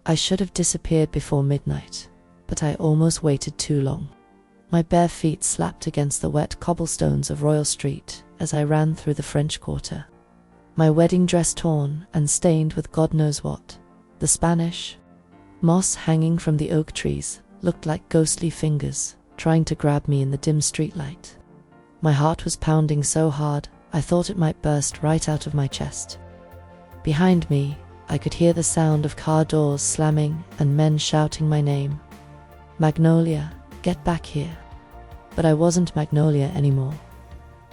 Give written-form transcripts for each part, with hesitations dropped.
I should have disappeared before midnight, but I almost waited too long. My bare feet slapped against the wet cobblestones of Royal Street as I ran through the French Quarter. My wedding dress torn and stained with God knows what. The Spanish moss hanging from the oak trees looked like ghostly fingers trying to grab me in the dim streetlight. My heart was pounding so hard I thought it might burst right out of my chest. Behind me, I could hear the sound of car doors slamming and men shouting my name. Magnolia, get back here. But I wasn't Magnolia anymore.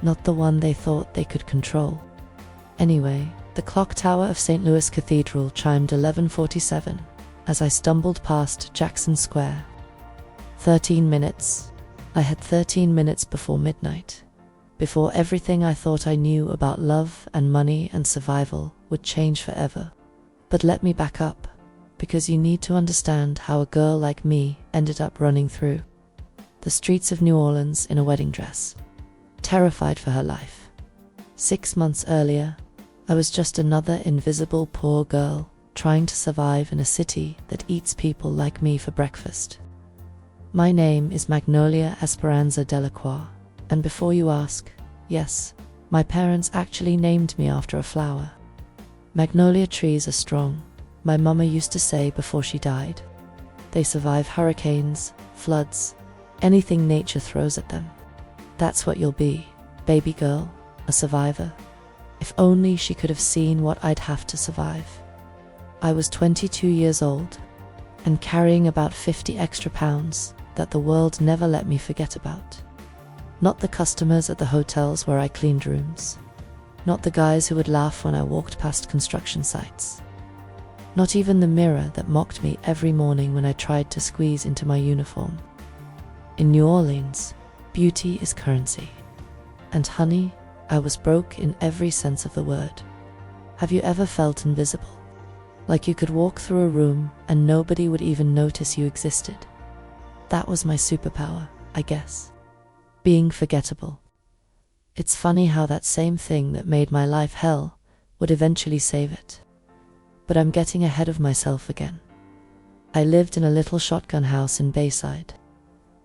Not the one they thought they could control. Anyway, the clock tower of St. Louis Cathedral chimed 11:47 as I stumbled past Jackson Square. 13 minutes. I had 13 minutes before midnight. Before everything I thought I knew about love and money and survival would change forever. But let me back up, because you need to understand how a girl like me ended up running through the streets of New Orleans in a wedding dress, terrified for her life. 6 months earlier, I was just another invisible poor girl trying to survive in a city that eats people like me for breakfast. My name is Magnolia Esperanza Delacroix, and before you ask, yes, my parents actually named me after a flower. Magnolia trees are strong, my mama used to say before she died. They survive hurricanes, floods, anything nature throws at them. That's what you'll be, baby girl, a survivor. If only she could have seen what I'd have to survive. I was 22 years old, and carrying about 50 extra pounds that the world never let me forget about. Not the customers at the hotels where I cleaned rooms. Not the guys who would laugh when I walked past construction sites. Not even the mirror that mocked me every morning when I tried to squeeze into my uniform. In New Orleans, beauty is currency. And honey, I was broke in every sense of the word. Have you ever felt invisible? Like you could walk through a room and nobody would even notice you existed. That was my superpower, I guess. Being forgettable. It's funny how that same thing that made my life hell would eventually save it. But I'm getting ahead of myself again. I lived in a little shotgun house in Bayside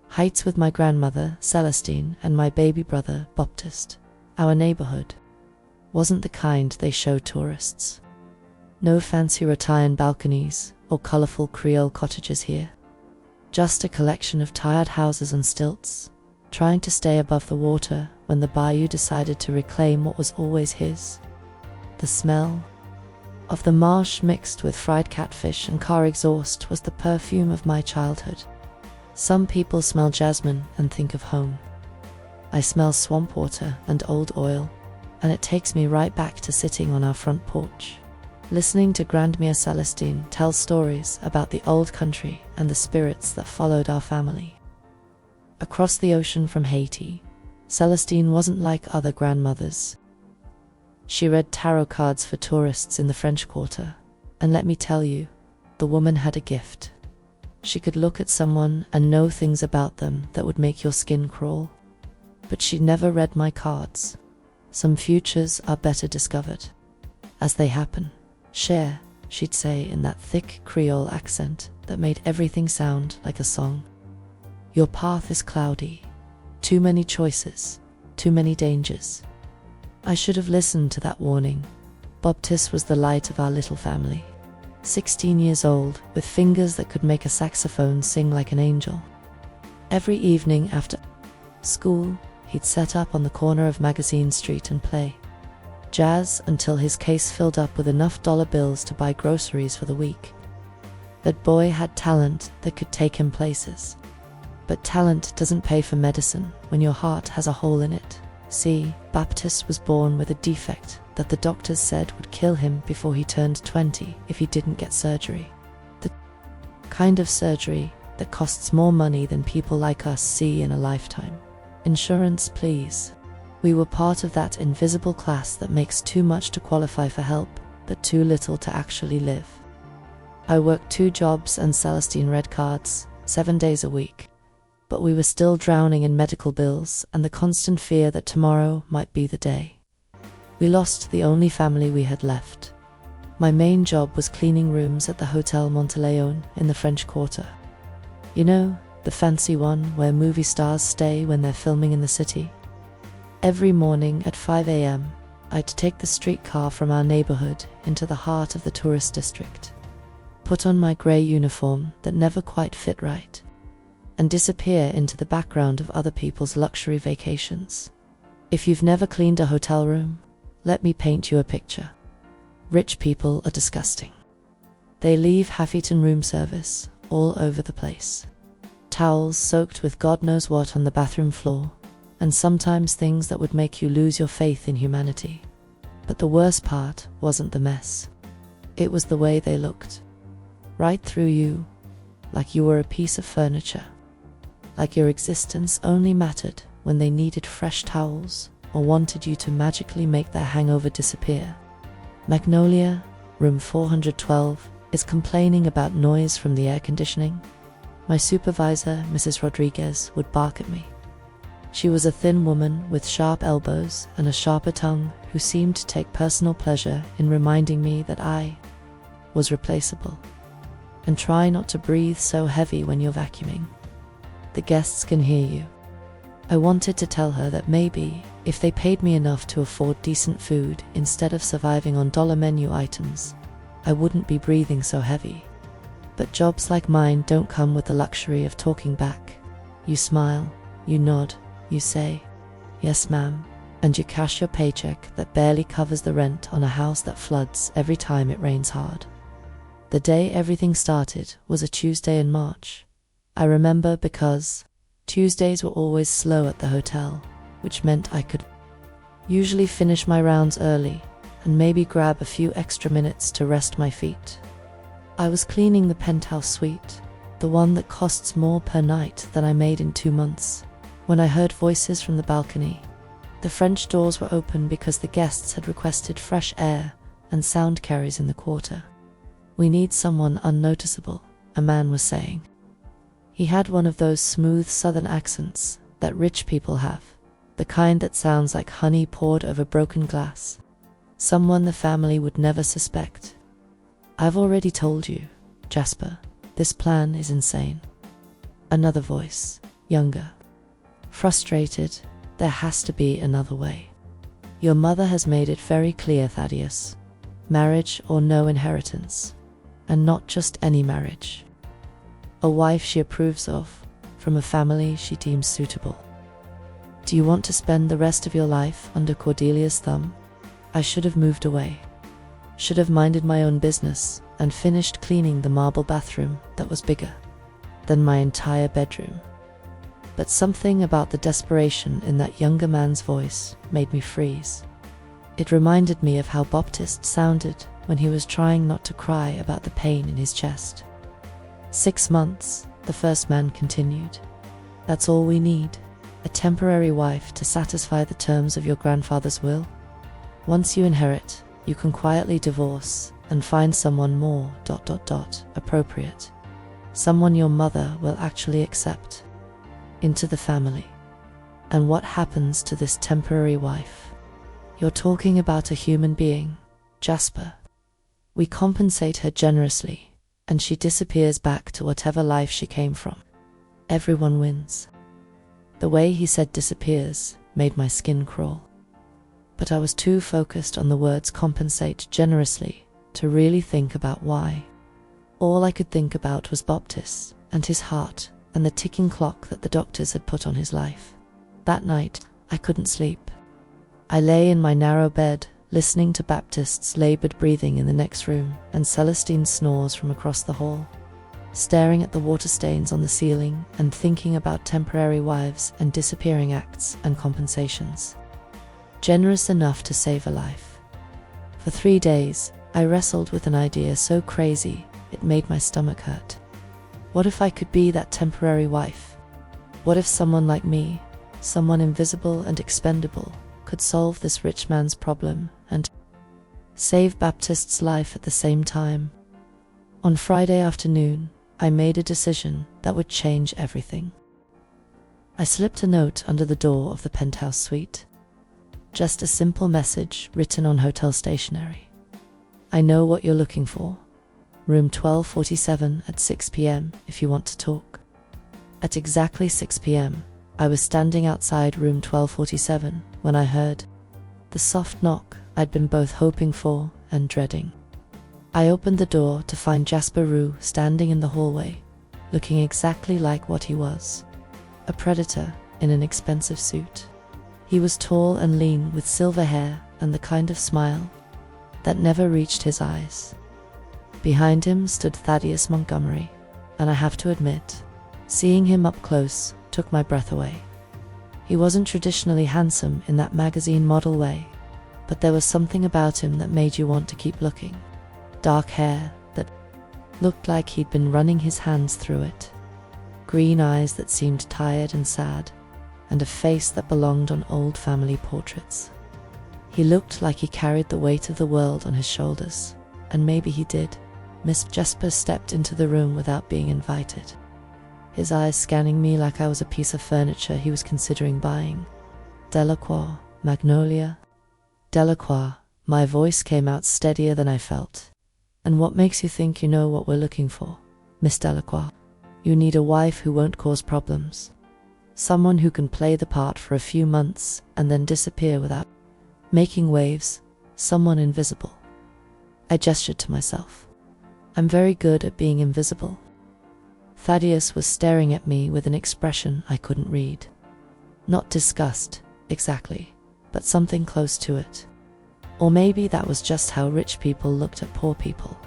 Heights with my grandmother, Celestine, and my baby brother, Baptiste. Our neighborhood wasn't the kind they show tourists. No fancy rattan balconies or colorful Creole cottages here. Just a collection of tired houses on stilts, trying to stay above the water when the bayou decided to reclaim what was always his. The smell of the marsh mixed with fried catfish and car exhaust was the perfume of my childhood. Some people smell jasmine and think of home. I smell swamp water and old oil, and it takes me right back to sitting on our front porch, listening to Grandmère Celestine tell stories about the old country and the spirits that followed our family. Across the ocean from Haiti, Celestine wasn't like other grandmothers. She read tarot cards for tourists in the French Quarter, and let me tell you, the woman had a gift. She could look at someone and know things about them that would make your skin crawl. But she never read my cards. Some futures are better discovered as they happen. Cher, she'd say in that thick Creole accent that made everything sound like a song. Your path is cloudy. Too many choices. Too many dangers. I should have listened to that warning. Baptiste was the light of our little family. 16 years old, with fingers that could make a saxophone sing like an angel. Every evening after school, he'd set up on the corner of Magazine Street and play jazz until his case filled up with enough dollar bills to buy groceries for the week. That boy had talent that could take him places. But talent doesn't pay for medicine when your heart has a hole in it. See, Baptiste was born with a defect that the doctors said would kill him before he turned 20 if he didn't get surgery. The kind of surgery that costs more money than people like us see in a lifetime. Insurance, please. We were part of that invisible class that makes too much to qualify for help, but too little to actually live. I worked 2 jobs and Celestine read cards, 7 days a week. But we were still drowning in medical bills and the constant fear that tomorrow might be the day. We lost the only family we had left. My main job was cleaning rooms at the Hotel Monteleone in the French Quarter. You know, the fancy one where movie stars stay when they're filming in the city. Every morning at 5 a.m., I'd take the streetcar from our neighborhood into the heart of the tourist district, put on my gray uniform that never quite fit right, and disappear into the background of other people's luxury vacations. If you've never cleaned a hotel room, let me paint you a picture. Rich people are disgusting. They leave half-eaten room service all over the place. Towels soaked with God knows what on the bathroom floor, and sometimes things that would make you lose your faith in humanity. But the worst part wasn't the mess. It was the way they looked. Right through you, like you were a piece of furniture. Like your existence only mattered when they needed fresh towels or wanted you to magically make their hangover disappear. Magnolia, room 412, is complaining about noise from the air conditioning. My supervisor, Mrs. Rodriguez, would bark at me. She was a thin woman with sharp elbows and a sharper tongue who seemed to take personal pleasure in reminding me that I was replaceable. And try not to breathe so heavy when you're vacuuming. The guests can hear you. I wanted to tell her that maybe, if they paid me enough to afford decent food instead of surviving on dollar menu items, I wouldn't be breathing so heavy. But jobs like mine don't come with the luxury of talking back. You smile, you nod, you say, "Yes, ma'am," and you cash your paycheck that barely covers the rent on a house that floods every time it rains hard. The day everything started was a Tuesday in March. I remember because Tuesdays were always slow at the hotel, which meant I could usually finish my rounds early and maybe grab a few extra minutes to rest my feet. I was cleaning the penthouse suite, the one that costs more per night than I made in 2 months, when I heard voices from the balcony. The French doors were open because the guests had requested fresh air and sound carries in the quarter. "We need someone unnoticeable," a man was saying. He had one of those smooth southern accents that rich people have, the kind that sounds like honey poured over broken glass. Someone the family would never suspect. "I've already told you, Jasper, this plan is insane." Another voice, younger. "Frustrated, there has to be another way. Your mother has made it very clear, Thaddeus. Marriage or no inheritance. And not just any marriage. A wife she approves of, from a family she deems suitable. Do you want to spend the rest of your life under Cordelia's thumb? I should have moved away. Should have minded my own business and finished cleaning the marble bathroom that was bigger than my entire bedroom." But something about the desperation in that younger man's voice made me freeze. It reminded me of how Baptiste sounded when he was trying not to cry about the pain in his chest. 6 months, the first man continued. "That's all we need, a temporary wife to satisfy the terms of your grandfather's will. Once you inherit, you can quietly divorce and find someone more ... appropriate. Someone your mother will actually accept into the family. And what happens to this temporary wife? You're talking about a human being, Jasper. We compensate her generously, and she disappears back to whatever life she came from. Everyone wins." The way he said disappears made my skin crawl. But I was too focused on the words compensate generously to really think about why. All I could think about was Baptiste and his heart and the ticking clock that the doctors had put on his life. That night, I couldn't sleep. I lay in my narrow bed, listening to Baptiste's labored breathing in the next room and Celestine's snores from across the hall, staring at the water stains on the ceiling and thinking about temporary wives and disappearing acts and compensations. Generous enough to save a life. For 3 days, I wrestled with an idea so crazy it made my stomach hurt. What if I could be that temporary wife? What if someone like me, someone invisible and expendable, could solve this rich man's problem and save Baptiste's life at the same time? On Friday afternoon, I made a decision that would change everything. I slipped a note under the door of the penthouse suite. Just a simple message written on hotel stationery. I know what you're looking for. Room 1247 at 6 p.m. if you want to talk. At exactly 6 p.m., I was standing outside room 1247 when I heard the soft knock I'd been both hoping for and dreading. I opened the door to find Jasper Rue standing in the hallway, looking exactly like what he was, a predator in an expensive suit. He was tall and lean with silver hair and the kind of smile that never reached his eyes. Behind him stood Thaddeus Montgomery, and I have to admit, seeing him up close took my breath away. He wasn't traditionally handsome in that magazine model way, but there was something about him that made you want to keep looking. Dark hair that looked like he'd been running his hands through it, green eyes that seemed tired and sad, and a face that belonged on old family portraits. He looked like he carried the weight of the world on his shoulders, and maybe he did. Miss Jasper stepped into the room without being invited, his eyes scanning me like I was a piece of furniture he was considering buying. Delacroix, Magnolia. Delacroix, my voice came out steadier than I felt. And what makes you think you know what we're looking for, Miss Delacroix? You need a wife who won't cause problems. Someone who can play the part for a few months and then disappear without making waves. Someone invisible. I gestured to myself. I'm very good at being invisible. Thaddeus was staring at me with an expression I couldn't read. Not disgust, exactly, but something close to it. Or maybe that was just how rich people looked at poor people,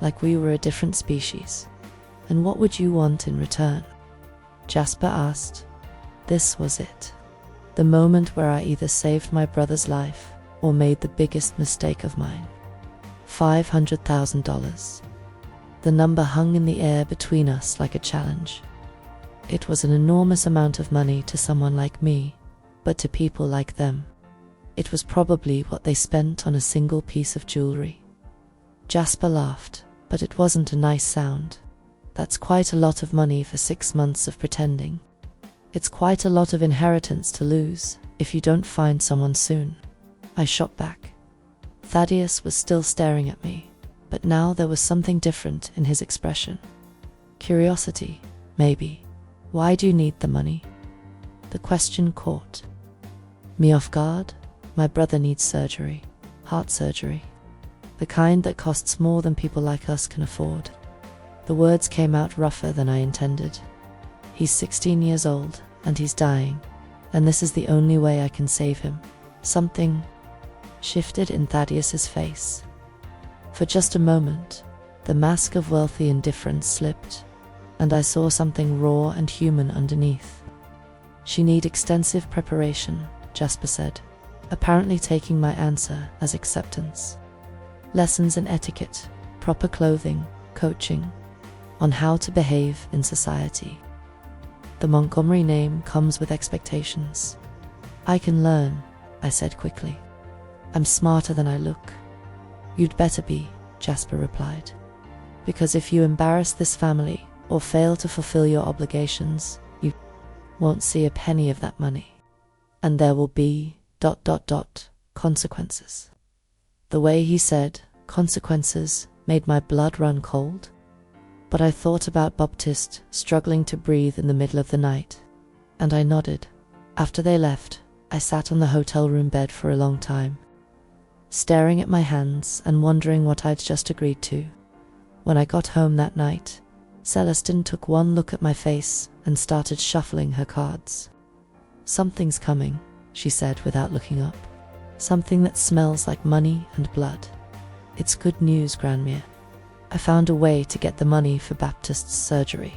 like we were a different species. And what would you want in return? Jasper asked. This was it. The moment where I either saved my brother's life or made the biggest mistake of mine. $500,000. The number hung in the air between us like a challenge. It was an enormous amount of money to someone like me, but to people like them, it was probably what they spent on a single piece of jewelry. Jasper laughed, but it wasn't a nice sound. That's quite a lot of money for 6 months of pretending. It's quite a lot of inheritance to lose if you don't find someone soon. I shot back. Thaddeus was still staring at me, but now there was something different in his expression. Curiosity, maybe. Why do you need the money? The question caught me off guard. My brother needs surgery, heart surgery, the kind that costs more than people like us can afford. The words came out rougher than I intended. He's 16 years old, and he's dying, and this is the only way I can save him. Something shifted in Thaddeus's face. For just a moment, the mask of wealthy indifference slipped, and I saw something raw and human underneath. She needs extensive preparation, Jasper said, apparently taking my answer as acceptance. Lessons in etiquette, proper clothing, coaching on how to behave in society. The Montgomery name comes with expectations. I can learn, I said quickly. I'm smarter than I look. You'd better be, Jasper replied. Because if you embarrass this family or fail to fulfill your obligations, you won't see a penny of that money. And there will be ... consequences. The way he said consequences made my blood run cold. But I thought about Baptiste struggling to breathe in the middle of the night, and I nodded. After they left, I sat on the hotel room bed for a long time, staring at my hands and wondering what I'd just agreed to. When I got home that night, Celestine took one look at my face and started shuffling her cards. Something's coming, she said without looking up. Something that smells like money and blood. It's good news, Grandmere. I found a way to get the money for Baptiste's surgery.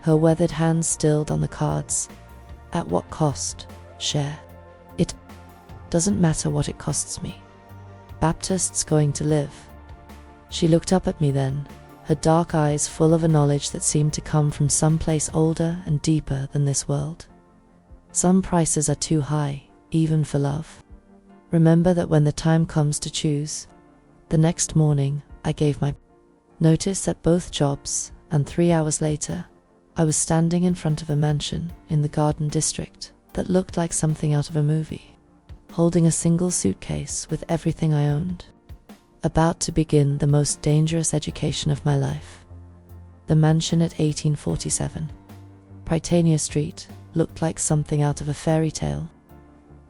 Her weathered hands stilled on the cards. At what cost, cher? It doesn't matter what it costs me. Baptiste's going to live. She looked up at me then, her dark eyes full of a knowledge that seemed to come from some place older and deeper than this world. Some prices are too high, even for love. Remember that when the time comes to choose. The next morning, I gave my notice at both jobs, and 3 hours later, I was standing in front of a mansion in the Garden District that looked like something out of a movie, holding a single suitcase with everything I owned. about to begin the most dangerous education of my life. The mansion at 1847, Prytania Street, looked like something out of a fairy tale.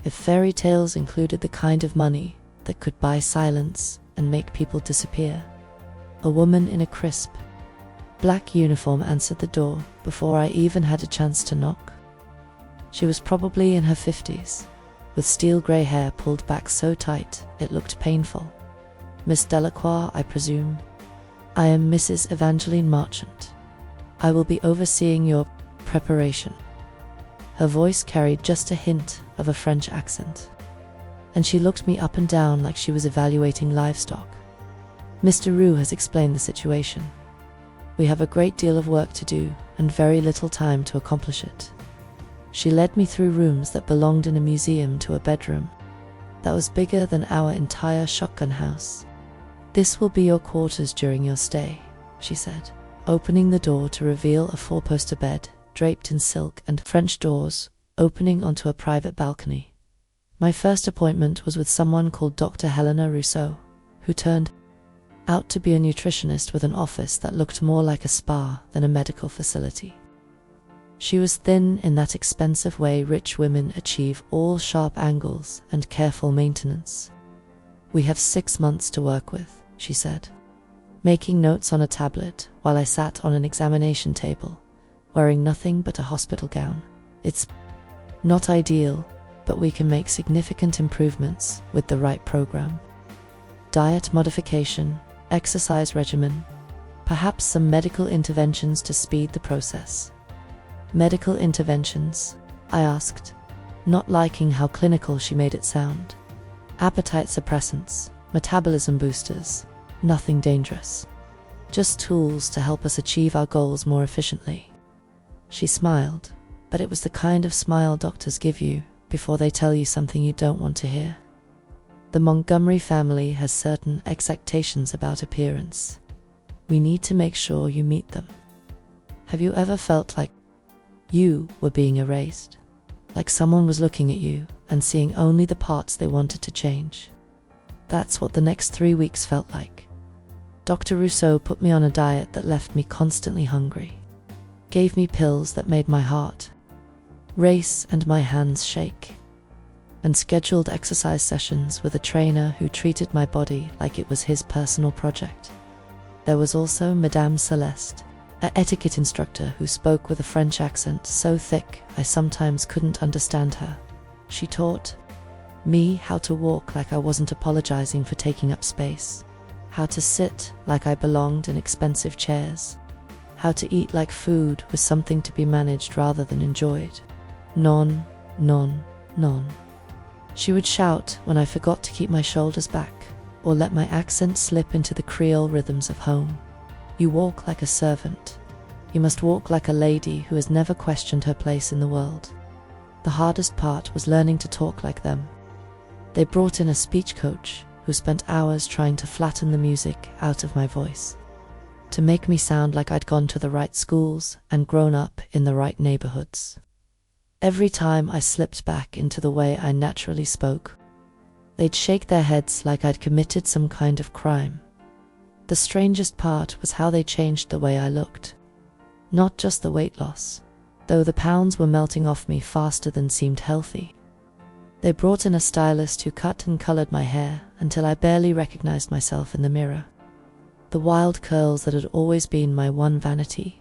If fairy tales included the kind of money that could buy silence and make people disappear. A woman in a crisp, black uniform answered the door before I even had a chance to knock. She was probably in her 50s, with steel grey hair pulled back so tight it looked painful. Miss Delacroix, I presume? I am Mrs. Evangeline Marchant. I will be overseeing your preparation. Her voice carried just a hint of a French accent, and she looked me up and down like she was evaluating livestock. Mr. Roux has explained the situation. We have a great deal of work to do and very little time to accomplish it. She led me through rooms that belonged in a museum to a bedroom that was bigger than our entire shotgun house. This will be your quarters during your stay, she said, opening the door to reveal a four-poster bed draped in silk and French doors opening onto a private balcony. My first appointment was with someone called Dr. Helena Rousseau, who turned out to be a nutritionist with an office that looked more like a spa than a medical facility. She was thin in that expensive way rich women achieve, all sharp angles and careful maintenance. We have 6 months to work with, she said, making notes on a tablet while I sat on an examination table, wearing nothing but a hospital gown. It's not ideal, but we can make significant improvements with the right program. Diet modification, exercise regimen, perhaps some medical interventions to speed the process. Medical interventions? I asked, not liking how clinical she made it sound. Appetite suppressants, metabolism boosters, nothing dangerous. Just tools to help us achieve our goals more efficiently. She smiled, but it was the kind of smile doctors give you before they tell you something you don't want to hear. The Montgomery family has certain expectations about appearance. We need to make sure you meet them. Have you ever felt like you were being erased? Like someone was looking at you and seeing only the parts they wanted to change? That's what the next 3 weeks felt like. Dr. Rousseau put me on a diet that left me constantly hungry, gave me pills that made my heart race and my hands shake, and scheduled exercise sessions with a trainer who treated my body like it was his personal project. There was also Madame Celeste, an etiquette instructor who spoke with a French accent so thick I sometimes couldn't understand her. She taught me how to walk like I wasn't apologizing for taking up space, how to sit like I belonged in expensive chairs, how to eat like food was something to be managed rather than enjoyed. Non, non, non. She would shout when I forgot to keep my shoulders back or let my accent slip into the Creole rhythms of home. You walk like a servant. You must walk like a lady who has never questioned her place in the world. The hardest part was learning to talk like them. They brought in a speech coach who spent hours trying to flatten the music out of my voice, to make me sound like I'd gone to the right schools and grown up in the right neighborhoods. Every time I slipped back into the way I naturally spoke, they'd shake their heads like I'd committed some kind of crime. The strangest part was how they changed the way I looked. Not just the weight loss, though the pounds were melting off me faster than seemed healthy. They brought in a stylist who cut and colored my hair until I barely recognized myself in the mirror. The wild curls that had always been my one vanity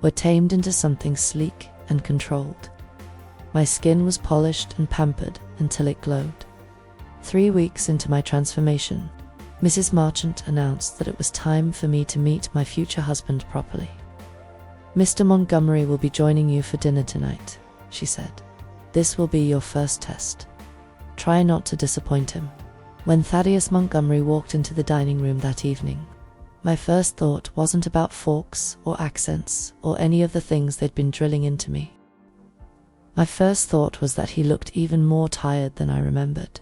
were tamed into something sleek and controlled. My skin was polished and pampered until it glowed. 3 weeks into my transformation, Mrs. Marchant announced that it was time for me to meet my future husband properly. Mr. Montgomery will be joining you for dinner tonight, she said. This will be your first test. Try not to disappoint him. When Thaddeus Montgomery walked into the dining room that evening, my first thought wasn't about forks or accents or any of the things they'd been drilling into me. My first thought was that he looked even more tired than I remembered,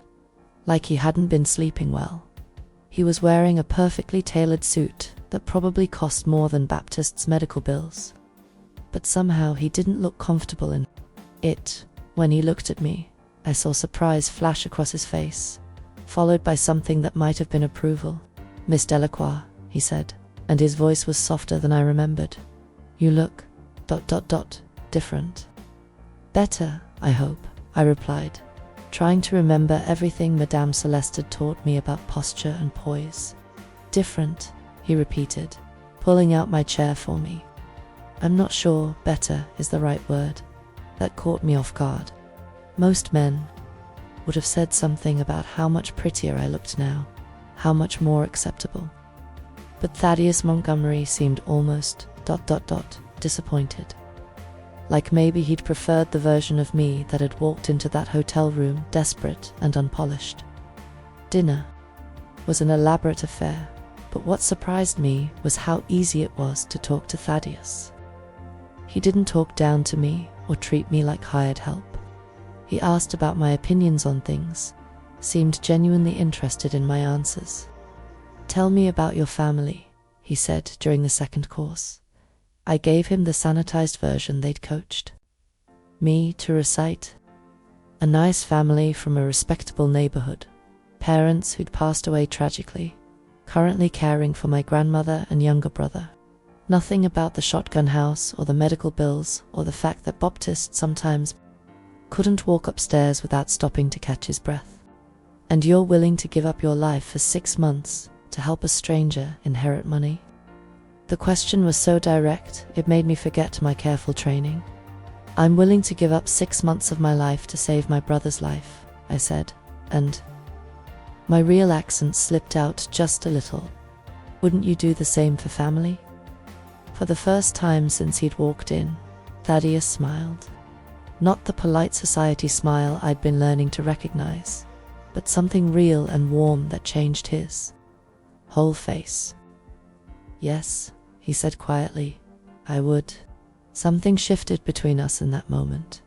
like he hadn't been sleeping well. He was wearing a perfectly tailored suit that probably cost more than Baptist's medical bills, but somehow he didn't look comfortable in it. When he looked at me, I saw surprise flash across his face, followed by something that might have been approval. Miss Delacroix, he said, and his voice was softer than I remembered. You look... different. Better, I hope, I replied, trying to remember everything Madame Celeste had taught me about posture and poise. Different, he repeated, pulling out my chair for me. I'm not sure better is the right word. That caught me off guard. Most men would have said something about how much prettier I looked now, how much more acceptable. But Thaddeus Montgomery seemed almost... disappointed. Like maybe he'd preferred the version of me that had walked into that hotel room desperate and unpolished. Dinner was an elaborate affair, but what surprised me was how easy it was to talk to Thaddeus. He didn't talk down to me or treat me like hired help. He asked about my opinions on things, seemed genuinely interested in my answers. Tell me about your family, he said during the second course. I gave him the sanitized version they'd coached me to recite. A nice family from a respectable neighborhood. Parents who'd passed away tragically, currently caring for my grandmother and younger brother. Nothing about the shotgun house or the medical bills or the fact that Baptiste sometimes couldn't walk upstairs without stopping to catch his breath. And you're willing to give up your life for 6 months to help a stranger inherit money? The question was so direct, it made me forget my careful training. I'm willing to give up 6 months of my life to save my brother's life, I said, and my real accent slipped out just a little. Wouldn't you do the same for family? For the first time since he'd walked in, Thaddeus smiled. Not the polite society smile I'd been learning to recognize, but something real and warm that changed his whole face. Yes, he said quietly, I would. Something shifted between us in that moment.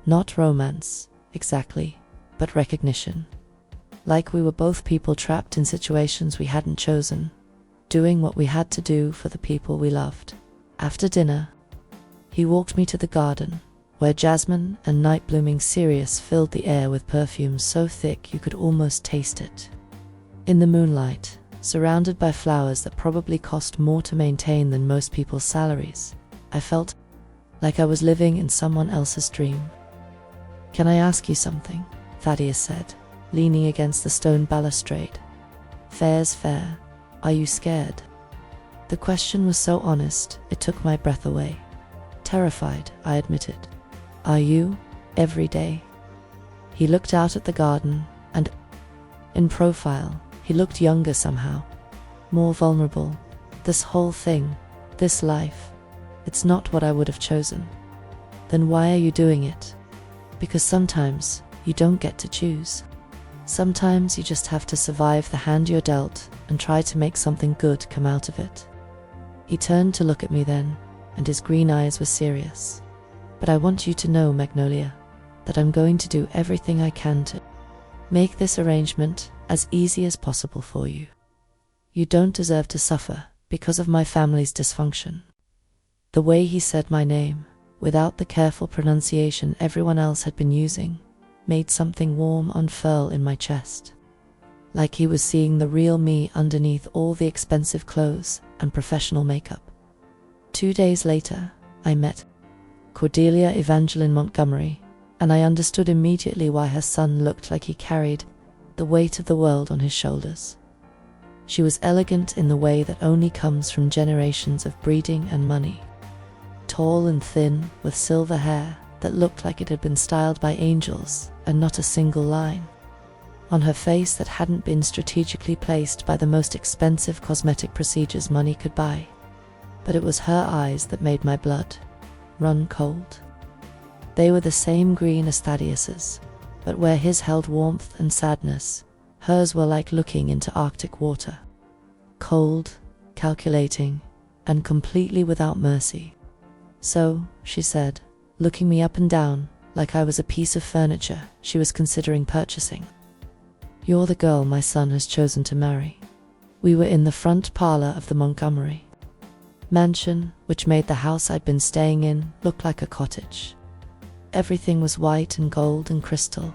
Not romance, exactly, but recognition. Like we were both people trapped in situations we hadn't chosen, doing what we had to do for the people we loved. After dinner, he walked me to the garden, where jasmine and night-blooming cereus filled the air with perfume so thick you could almost taste it. In the moonlight, surrounded by flowers that probably cost more to maintain than most people's salaries, I felt like I was living in someone else's dream. Can I ask you something? Thaddeus said, leaning against the stone balustrade. Fair's fair. Are you scared? The question was so honest, it took my breath away. Terrified, I admitted. Are you? Every day. He looked out at the garden, and in profile, he looked younger somehow, more vulnerable. This whole thing, this life, it's not what I would have chosen. Then why are you doing it? Because sometimes you don't get to choose. Sometimes you just have to survive the hand you're dealt and try to make something good come out of it. He turned to look at me then, and his green eyes were serious. But I want you to know, Magnolia, that I'm going to do everything I can to make this arrangement as easy as possible for you. You don't deserve to suffer because of my family's dysfunction. The way he said my name, without the careful pronunciation everyone else had been using, made something warm unfurl in my chest. Like he was seeing the real me underneath all the expensive clothes and professional makeup. 2 days later, I met Cordelia Evangeline Montgomery, and I understood immediately why her son looked like he carried the weight of the world on his shoulders. She was elegant in the way that only comes from generations of breeding and money. Tall and thin, with silver hair that looked like it had been styled by angels and not a single line. On her face that hadn't been strategically placed by the most expensive cosmetic procedures money could buy. But it was her eyes that made my blood run cold. They were the same green as Thaddeus's, but where his held warmth and sadness, hers were like looking into Arctic water. Cold, calculating, and completely without mercy. So, she said, looking me up and down, like I was a piece of furniture she was considering purchasing. You're the girl my son has chosen to marry. We were in the front parlor of the Montgomery mansion, which made the house I'd been staying in look like a cottage. Everything was white and gold and crystal.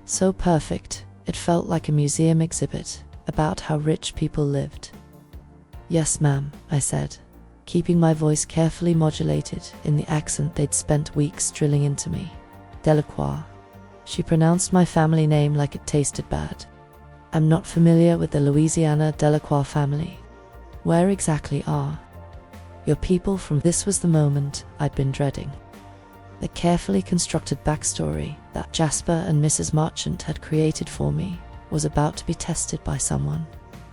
So perfect, it felt like a museum exhibit about how rich people lived. "Yes, ma'am," I said, keeping my voice carefully modulated in the accent they'd spent weeks drilling into me. "Delacroix." She pronounced my family name like it tasted bad. "I'm not familiar with the Louisiana Delacroix family. Where exactly are your people from?" This was the moment I'd been dreading. The carefully constructed backstory that Jasper and Mrs. Marchant had created for me was about to be tested by someone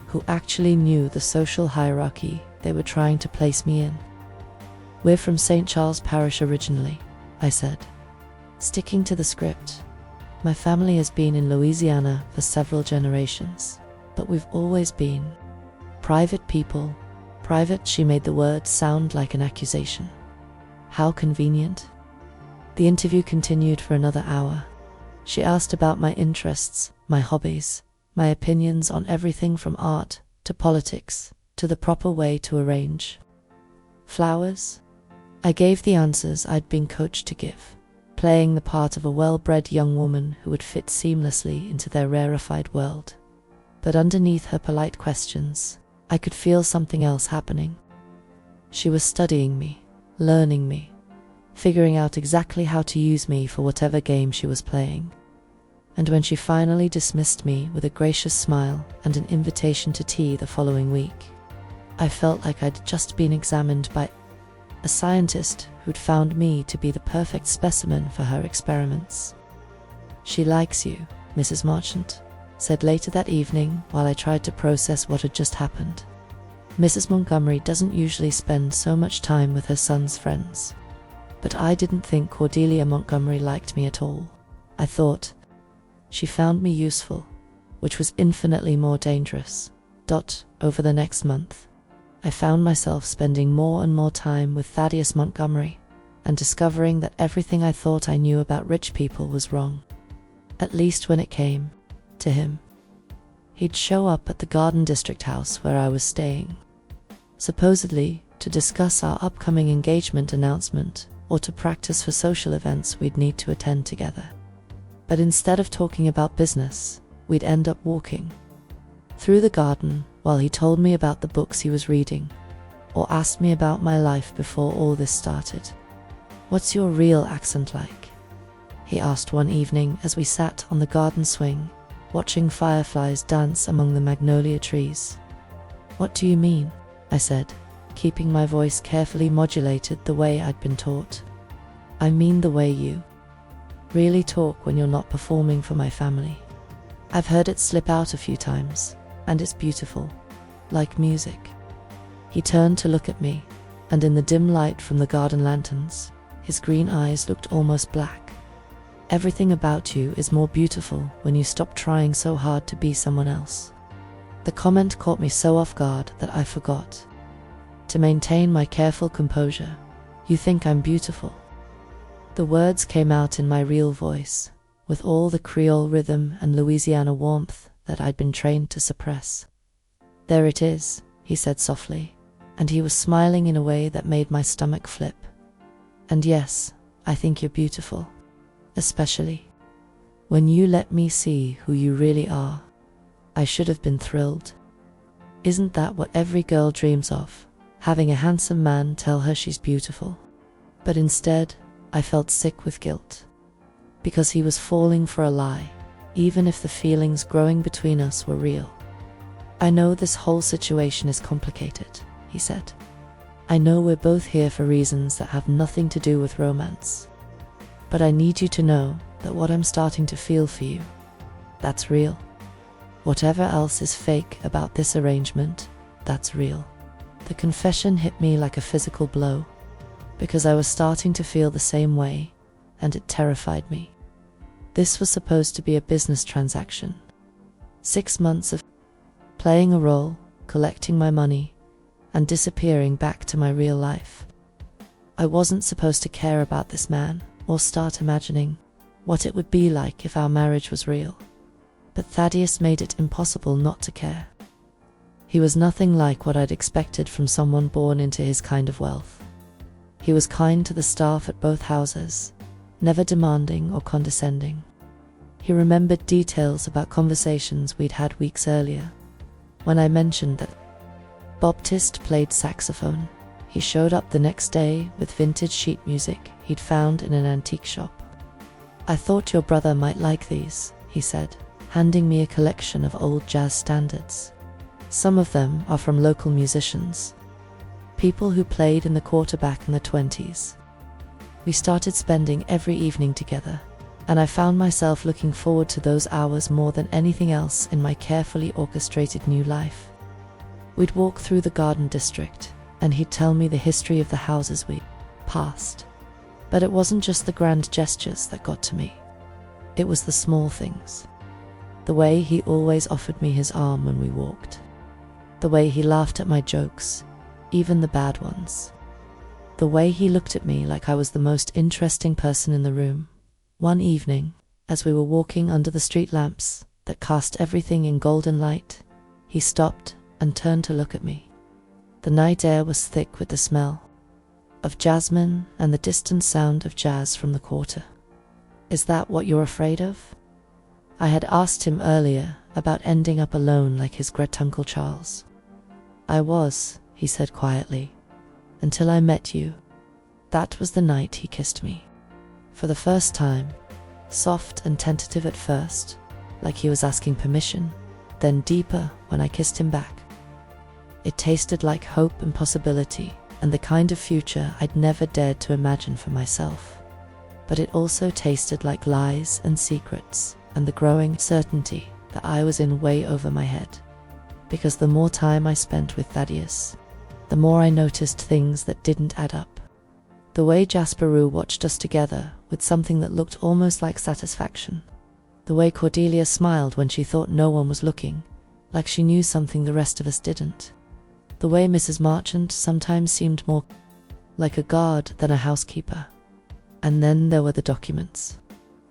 who actually knew the social hierarchy they were trying to place me in. "We're from St. Charles Parish originally," I said, sticking to the script. "My family has been in Louisiana for several generations, but we've always been private people." "Private," she made the word sound like an accusation. "How convenient." The interview continued for another hour. She asked about my interests, my hobbies, my opinions on everything from art to politics to the proper way to arrange flowers. I gave the answers I'd been coached to give, playing the part of a well-bred young woman who would fit seamlessly into their rarefied world. But underneath her polite questions, I could feel something else happening. She was studying me, learning me, figuring out exactly how to use me for whatever game she was playing. And when she finally dismissed me with a gracious smile and an invitation to tea the following week, I felt like I'd just been examined by a scientist who'd found me to be the perfect specimen for her experiments. "She likes you," Mrs. Marchant said later that evening while I tried to process what had just happened. "Mrs. Montgomery doesn't usually spend so much time with her son's friends. But I didn't think Cordelia Montgomery liked me at all. I thought she found me useful, which was infinitely more dangerous." Over the next month, I found myself spending more and more time with Thaddeus Montgomery and discovering that everything I thought I knew about rich people was wrong, at least when it came to him. He'd show up at the Garden District house where I was staying, supposedly to discuss our upcoming engagement announcement or to practice for social events we'd need to attend together. But instead of talking about business, we'd end up walking through the garden while he told me about the books he was reading, or asked me about my life before all this started. "What's your real accent like?" he asked one evening as we sat on the garden swing, watching fireflies dance among the magnolia trees. "What do you mean?" I said, keeping my voice carefully modulated the way I'd been taught. "I mean the way you really talk when you're not performing for my family. I've heard it slip out a few times, and it's beautiful, like music." He turned to look at me, and in the dim light from the garden lanterns, his green eyes looked almost black. "Everything about you is more beautiful when you stop trying so hard to be someone else." The comment caught me so off guard that I forgot to maintain my careful composure. "You think I'm beautiful?" The words came out in my real voice, with all the Creole rhythm and Louisiana warmth that I'd been trained to suppress. "There it is," he said softly, and he was smiling in a way that made my stomach flip. "And yes, I think you're beautiful, especially when you let me see who you really are." I should have been thrilled. Isn't that what every girl dreams of, having a handsome man tell her she's beautiful? But instead, I felt sick with guilt, because he was falling for a lie, even if the feelings growing between us were real. "I know this whole situation is complicated," he said. "I know we're both here for reasons that have nothing to do with romance. But I need you to know that what I'm starting to feel for you, that's real. Whatever else is fake about this arrangement, that's real." The confession hit me like a physical blow, because I was starting to feel the same way, and it terrified me. This was supposed to be a business transaction. 6 months of playing a role, collecting my money, and disappearing back to my real life. I wasn't supposed to care about this man, or start imagining what it would be like if our marriage was real. But Thaddeus made it impossible not to care. He was nothing like what I'd expected from someone born into his kind of wealth. He was kind to the staff at both houses, never demanding or condescending. He remembered details about conversations we'd had weeks earlier, when I mentioned that Baptiste played saxophone. He showed up the next day with vintage sheet music he'd found in an antique shop. "I thought your brother might like these," he said, handing me a collection of old jazz standards. Some of them are from local musicians, people who played in the quarter back in the 20s. We started spending every evening together, and I found myself looking forward to those hours more than anything else in my carefully orchestrated new life. We'd walk through the garden district, and he'd tell me the history of the houses we passed. But it wasn't just the grand gestures that got to me. It was the small things. The way he always offered me his arm when we walked. The way he laughed at my jokes, even the bad ones. The way he looked at me like I was the most interesting person in the room. One evening, as we were walking under the street lamps that cast everything in golden light, he stopped and turned to look at me. The night air was thick with the smell of jasmine and the distant sound of jazz from the quarter. "Is that what you're afraid of?" I had asked him earlier about ending up alone like his great-uncle Charles. "I was," he said quietly, "until I met you." That was the night he kissed me. For the first time, soft and tentative at first, like he was asking permission, then deeper when I kissed him back. It tasted like hope and possibility, and the kind of future I'd never dared to imagine for myself. But it also tasted like lies and secrets, and the growing certainty that I was in way over my head. Because the more time I spent with Thaddeus, the more I noticed things that didn't add up. The way Jasperu watched us together with something that looked almost like satisfaction. The way Cordelia smiled when she thought no one was looking, like she knew something the rest of us didn't. The way Mrs. Marchant sometimes seemed more like a guard than a housekeeper. And then there were the documents.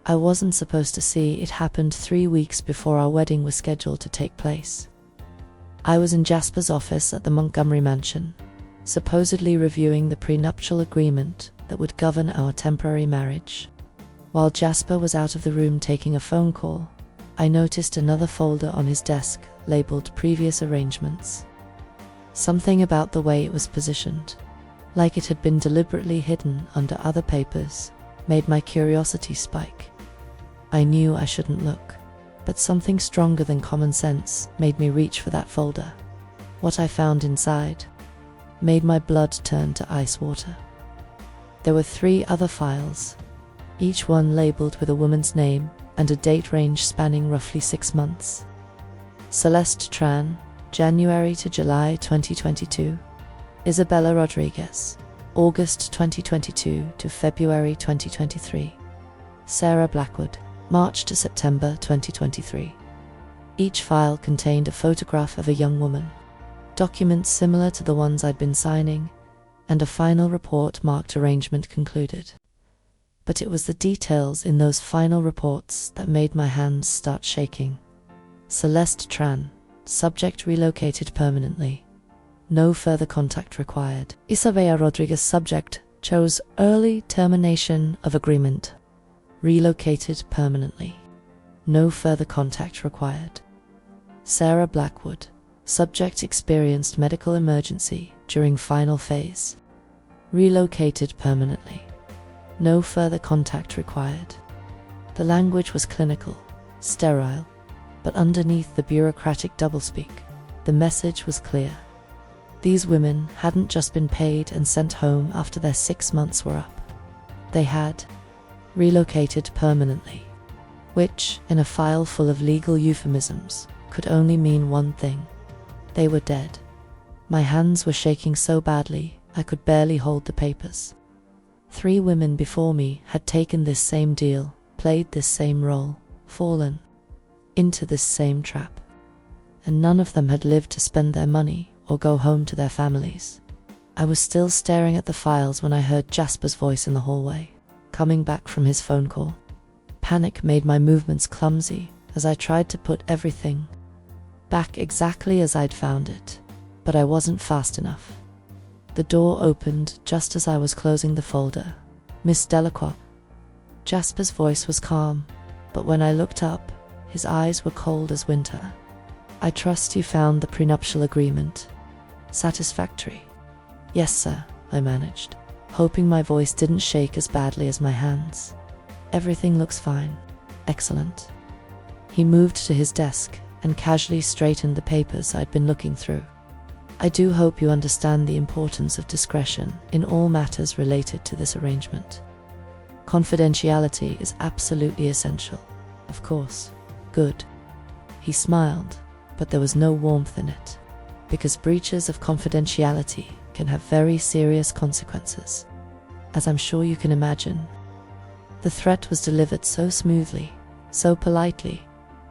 I wasn't supposed to see. It happened 3 weeks before our wedding was scheduled to take place. I was in Jasper's office at the Montgomery mansion, supposedly reviewing the prenuptial agreement that would govern our temporary marriage. While Jasper was out of the room taking a phone call, I noticed another folder on his desk labeled Previous Arrangements. Something about the way it was positioned, like it had been deliberately hidden under other papers, made my curiosity spike. I knew I shouldn't look, but something stronger than common sense made me reach for that folder. What I found inside made my blood turn to ice water. There were 3 other files, each one labeled with a woman's name and a date range spanning roughly 6 months. Celeste Tran, January to July 2022. Isabella Rodriguez, August 2022 to February 2023. Sarah Blackwood, March to September 2023. Each file contained a photograph of a young woman, documents similar to the ones I'd been signing, and a final report marked arrangement concluded. But it was the details in those final reports that made my hands start shaking. Celeste Tran, subject relocated permanently. No further contact required. Isabella Rodriguez, subject chose early termination of agreement. Relocated permanently. No further contact required. Sarah Blackwood, subject experienced medical emergency during final phase. Relocated permanently. No further contact required. The language was clinical, sterile, but underneath the bureaucratic doublespeak, the message was clear. These women hadn't just been paid and sent home after their 6 months were up. They had relocated permanently, which, in a file full of legal euphemisms, could only mean one thing. They were dead. My hands were shaking so badly I could barely hold the papers. 3 women before me had taken this same deal, played this same role, fallen into this same trap. And none of them had lived to spend their money or go home to their families. I was still staring at the files when I heard Jasper's voice in the hallway, coming back from his phone call. Panic made my movements clumsy as I tried to put everything back exactly as I'd found it, but I wasn't fast enough. The door opened just as I was closing the folder. "Miss Delacroix." Jasper's voice was calm, but when I looked up, his eyes were cold as winter. "I trust you found the prenuptial agreement." Satisfactory? Yes, sir, I managed, hoping my voice didn't shake as badly as my hands. Everything looks fine. Excellent. He moved to his desk and casually straightened the papers I'd been looking through. I do hope you understand the importance of discretion in all matters related to this arrangement. Confidentiality is absolutely essential. Of course. Good. He smiled, but there was no warmth in it, because breaches of confidentiality can have very serious consequences, as I'm sure you can imagine. The threat was delivered so smoothly, so politely,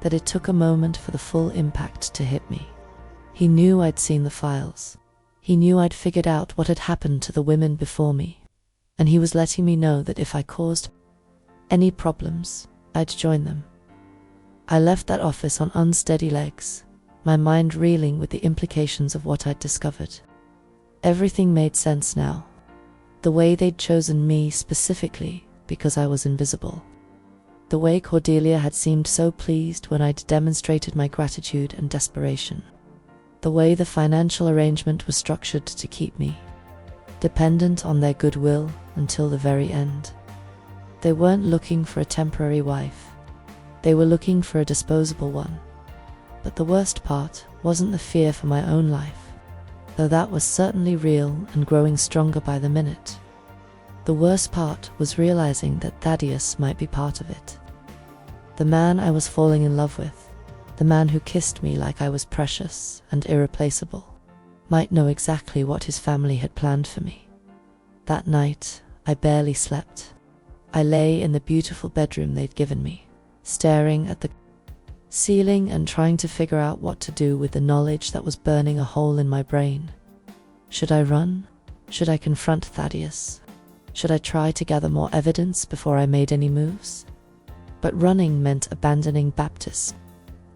that it took a moment for the full impact to hit me. He knew I'd seen the files. He knew I'd figured out what had happened to the women before me, and he was letting me know that if I caused any problems, I'd join them. I left that office on unsteady legs, my mind reeling with the implications of what I'd discovered. Everything made sense now. The way they'd chosen me specifically because I was invisible. The way Cordelia had seemed so pleased when I'd demonstrated my gratitude and desperation. The way the financial arrangement was structured to keep me dependent on their goodwill until the very end. They weren't looking for a temporary wife. They were looking for a disposable one. But the worst part wasn't the fear for my own life, though that was certainly real and growing stronger by the minute. The worst part was realizing that Thaddeus might be part of it. The man I was falling in love with, the man who kissed me like I was precious and irreplaceable, might know exactly what his family had planned for me. That night, I barely slept. I lay in the beautiful bedroom they'd given me, staring at the ceiling and trying to figure out what to do with the knowledge that was burning a hole in my brain. Should I run? Should I confront Thaddeus? Should I try to gather more evidence before I made any moves? But running meant abandoning Baptist,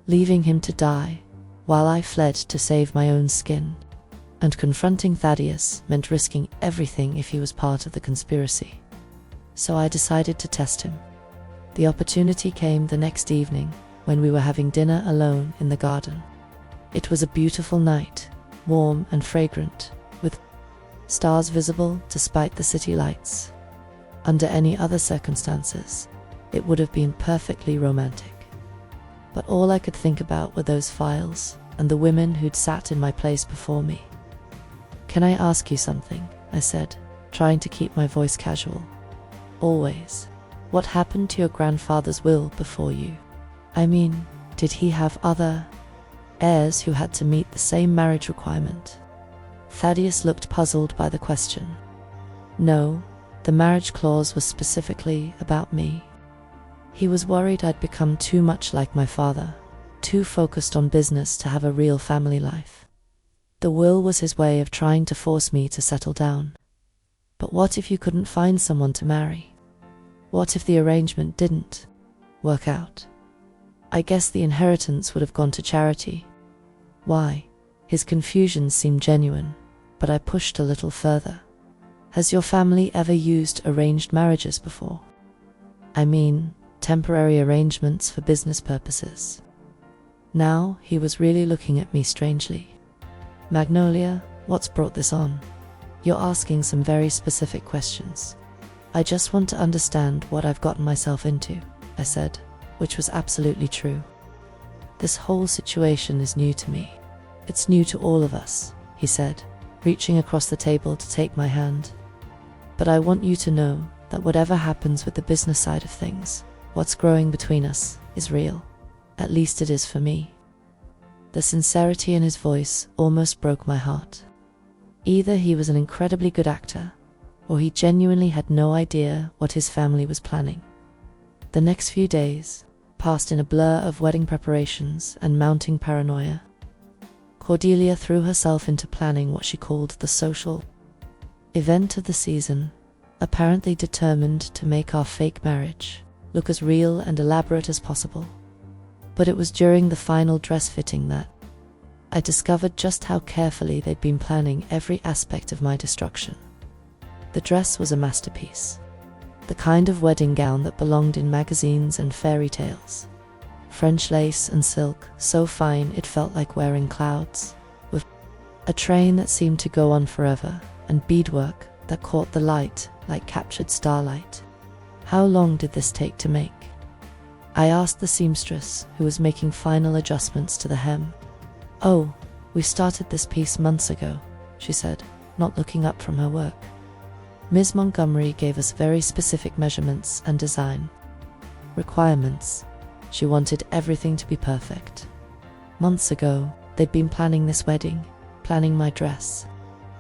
leaving him to die, while I fled to save my own skin. And confronting Thaddeus meant risking everything if he was part of the conspiracy. So I decided to test him. The opportunity came the next evening, when we were having dinner alone in the garden. It was a beautiful night, warm and fragrant, with stars visible despite the city lights. Under any other circumstances, it would have been perfectly romantic. But all I could think about were those files and the women who'd sat in my place before me. "Can I ask you something?" I said, trying to keep my voice casual. "Always. What happened to your grandfather's will before you? I mean, did he have other heirs who had to meet the same marriage requirement?" Thaddeus looked puzzled by the question. No, the marriage clause was specifically about me. He was worried I'd become too much like my father, too focused on business to have a real family life. The will was his way of trying to force me to settle down. But what if you couldn't find someone to marry? What if the arrangement didn't work out? I guess the inheritance would have gone to charity. Why? His confusion seemed genuine, but I pushed a little further. Has your family ever used arranged marriages before? I mean, temporary arrangements for business purposes. Now he was really looking at me strangely. "Magnolia, what's brought this on? You're asking some very specific questions. I just want to understand what I've gotten myself into," I said, which was absolutely true. "This whole situation is new to me. It's new to all of us," he said, reaching across the table to take my hand. "But I want you to know that whatever happens with the business side of things, what's growing between us is real. At least it is for me." The sincerity in his voice almost broke my heart. Either he was an incredibly good actor, or he genuinely had no idea what his family was planning. The next few days passed in a blur of wedding preparations and mounting paranoia. Cordelia threw herself into planning what she called the social event of the season, apparently determined to make our fake marriage look as real and elaborate as possible. But it was during the final dress fitting that I discovered just how carefully they'd been planning every aspect of my destruction. The dress was a masterpiece, the kind of wedding gown that belonged in magazines and fairy tales. French lace and silk, so fine it felt like wearing clouds, with A train that seemed to go on forever, and beadwork that caught the light like captured starlight. How long did this take to make? I asked the seamstress, who was making final adjustments to the hem. "Oh, we started this piece months ago," she said, not looking up from her work. Ms. Montgomery gave us very specific measurements and design requirements. She wanted everything to be perfect. Months ago, they'd been planning this wedding, planning my dress,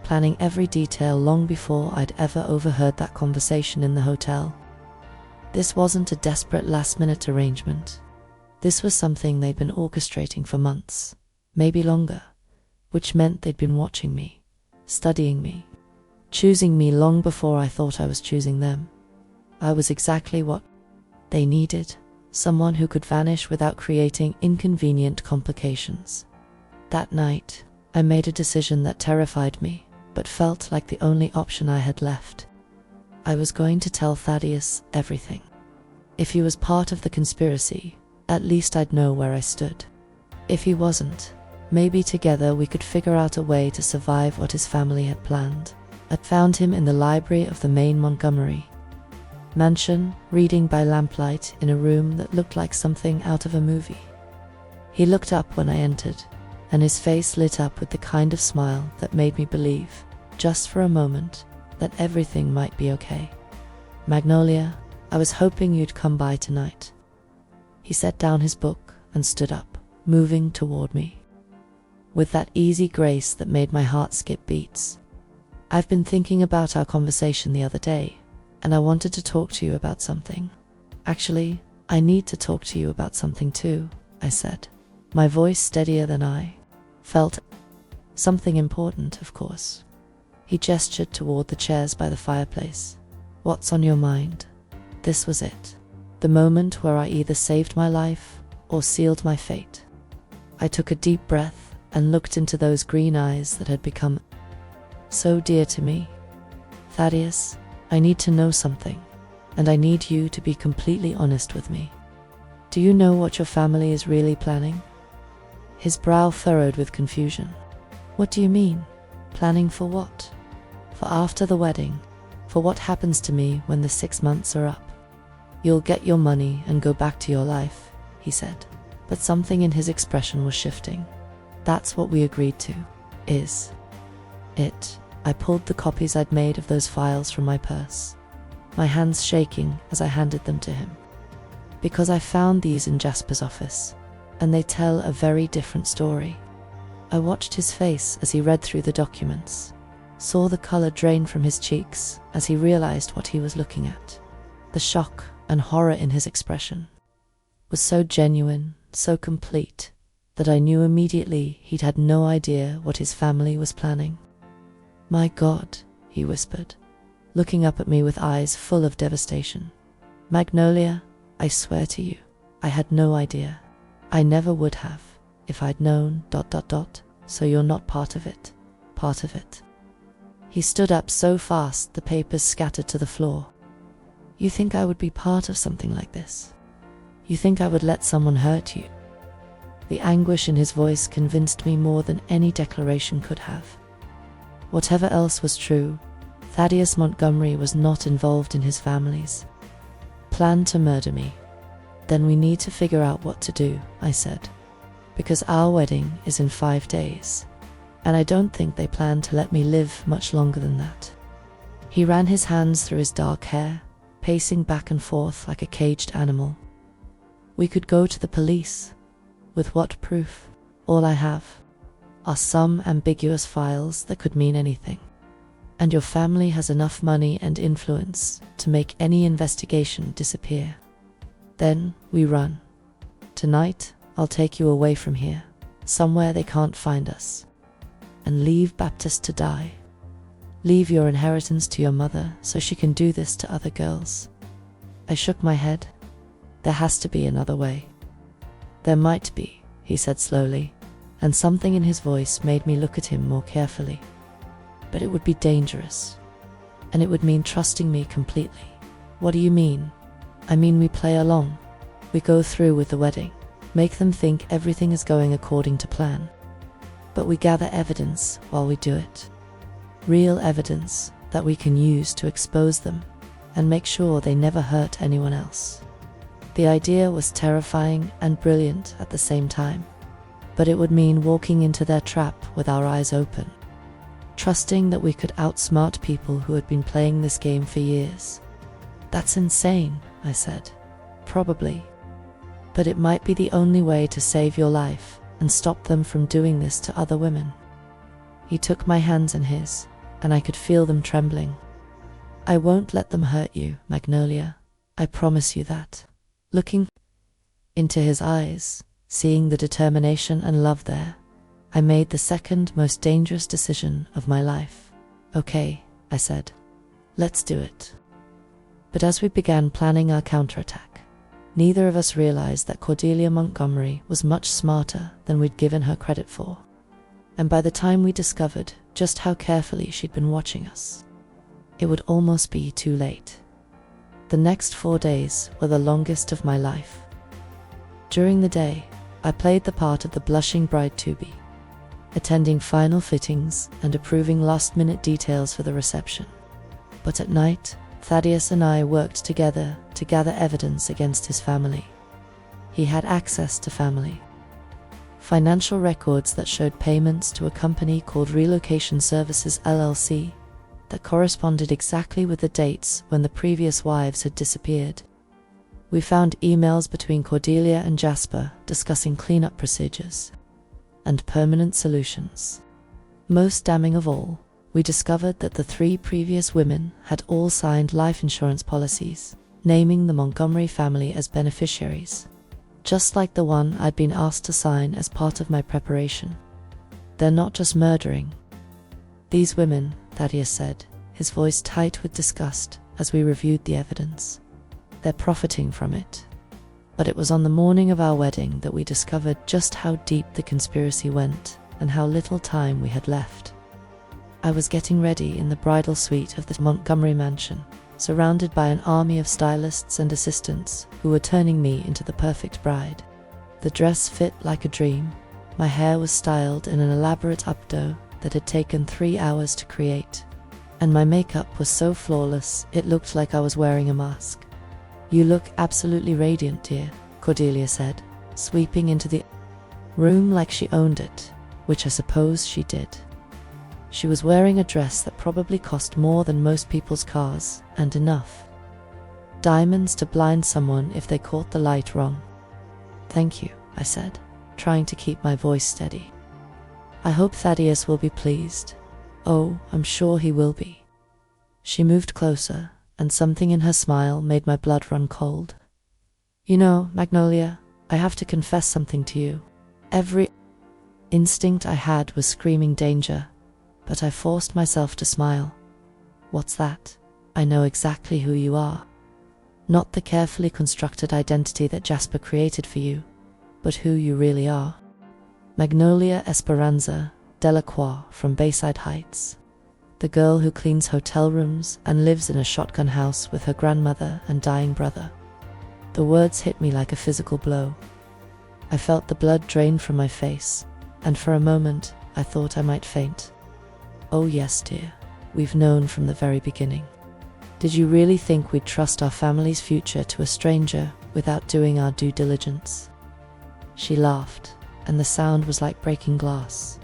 planning every detail long before I'd ever overheard that conversation in the hotel. This wasn't a desperate last-minute arrangement. This was something they'd been orchestrating for months, maybe longer, which meant they'd been watching me, studying me, choosing me long before I thought I was choosing them. I was exactly what they needed, someone who could vanish without creating inconvenient complications. That night, I made a decision that terrified me, but felt like the only option I had left. I was going to tell Thaddeus everything. If he was part of the conspiracy, at least I'd know where I stood. If he wasn't, maybe together we could figure out a way to survive what his family had planned. I'd found him in the library of the main Montgomery mansion, reading by lamplight in a room that looked like something out of a movie. He looked up when I entered, and his face lit up with the kind of smile that made me believe, just for a moment, that everything might be okay. "Magnolia, I was hoping you'd come by tonight." He set down his book and stood up, moving toward me with that easy grace that made my heart skip beats. "I've been thinking about our conversation the other day, and I wanted to talk to you about something. Actually, I need to talk to you about something too," I said, my voice steadier than I felt. "Something important, of course." He gestured toward the chairs by the fireplace. "What's on your mind?" This was it, the moment where I either saved my life or sealed my fate. I took a deep breath and looked into those green eyes that had become so dear to me. "Thaddeus, I need to know something, and I need you to be completely honest with me. Do you know what your family is really planning?" His brow furrowed with confusion. "What do you mean? Planning for what?" "For after the wedding, for what happens to me when the 6 months are up. You'll get your money and go back to your life," he said, but something in his expression was shifting. "That's what we agreed to, is it?" I pulled the copies I'd made of those files from my purse, my hands shaking as I handed them to him. "Because I found these in Jasper's office, and they tell a very different story." I watched his face as he read through the documents, saw the color drain from his cheeks as he realized what he was looking at. The shock and horror in his expression was so genuine, so complete, that I knew immediately he'd had no idea what his family was planning. "My God," he whispered, looking up at me with eyes full of devastation. "Magnolia, I swear to you, I had no idea. I never would have, if I'd known... So you're not part of it, part of it." He stood up so fast the papers scattered to the floor. "You think I would be part of something like this? You think I would let someone hurt you?" The anguish in his voice convinced me more than any declaration could have. Whatever else was true, Thaddeus Montgomery was not involved in his family's plan to murder me. "Then we need to figure out what to do," I said, "because our wedding is in 5 days, and I don't think they plan to let me live much longer than that." He ran his hands through his dark hair, pacing back and forth like a caged animal. "We could go to the police. With what proof? All I have are some ambiguous files that could mean anything. And your family has enough money and influence to make any investigation disappear. Then we run. Tonight, I'll take you away from here, somewhere they can't find us, and leave Baptist to die. Leave your inheritance to your mother so she can do this to other girls." I shook my head. "There has to be another way." "There might be," he said slowly, and something in his voice made me look at him more carefully. "But it would be dangerous, and it would mean trusting me completely." "What do you mean?" "I mean we play along. We go through with the wedding, make them think everything is going according to plan. But we gather evidence while we do it. Real evidence that we can use to expose them and make sure they never hurt anyone else. The idea was terrifying and brilliant at the same time, but it would mean walking into their trap with our eyes open, trusting that we could outsmart people who had been playing this game for years. That's insane, I said. Probably. But it might be the only way to save your life and stop them from doing this to other women. He took my hands in his, and I could feel them trembling. I won't let them hurt you, Magnolia. I promise you that. Looking into his eyes, seeing the determination and love there, I made the second most dangerous decision of my life. Okay, I said. Let's do it. But as we began planning our counterattack, neither of us realized that Cordelia Montgomery was much smarter than we'd given her credit for. And by the time we discovered just how carefully she'd been watching us, it would almost be too late. The next 4 days were the longest of my life. During the day, I played the part of the blushing bride-to-be, attending final fittings and approving last-minute details for the reception. But at night, Thaddeus and I worked together to gather evidence against his family. He had access to family. Financial records that showed payments to a company called Relocation Services LLC that corresponded exactly with the dates when the previous wives had disappeared. We found emails between Cordelia and Jasper discussing cleanup procedures and permanent solutions. Most damning of all, we discovered that the 3 previous women had all signed life insurance policies, naming the Montgomery family as beneficiaries, just like the one I'd been asked to sign as part of my preparation. They're not just murdering these women, Thaddeus said, his voice tight with disgust as we reviewed the evidence. They're profiting from it. But it was on the morning of our wedding that we discovered just how deep the conspiracy went and how little time we had left. I was getting ready in the bridal suite of the Montgomery mansion, surrounded by an army of stylists and assistants who were turning me into the perfect bride. The dress fit like a dream. My hair was styled in an elaborate updo that had taken 3 hours to create, and my makeup was so flawless it looked like I was wearing a mask. You look absolutely radiant, dear, Cordelia said, sweeping into the room like she owned it, which I suppose she did. She was wearing a dress that probably cost more than most people's cars, and enough diamonds to blind someone if they caught the light wrong. Thank you, I said, trying to keep my voice steady. I hope Thaddeus will be pleased. Oh, I'm sure he will be. She moved closer, and something in her smile made my blood run cold. You know, Magnolia, I have to confess something to you. Every instinct I had was screaming danger, but I forced myself to smile. What's that? I know exactly who you are. Not the carefully constructed identity that Jasper created for you, but who you really are. Magnolia Esperanza Delacroix from Bayside Heights, the girl who cleans hotel rooms and lives in a shotgun house with her grandmother and dying brother. The words hit me like a physical blow. I felt the blood drain from my face, and for a moment I thought I might faint. Oh yes, dear, we've known from the very beginning. Did you really think we'd trust our family's future to a stranger without doing our due diligence? She laughed, and the sound was like breaking glass.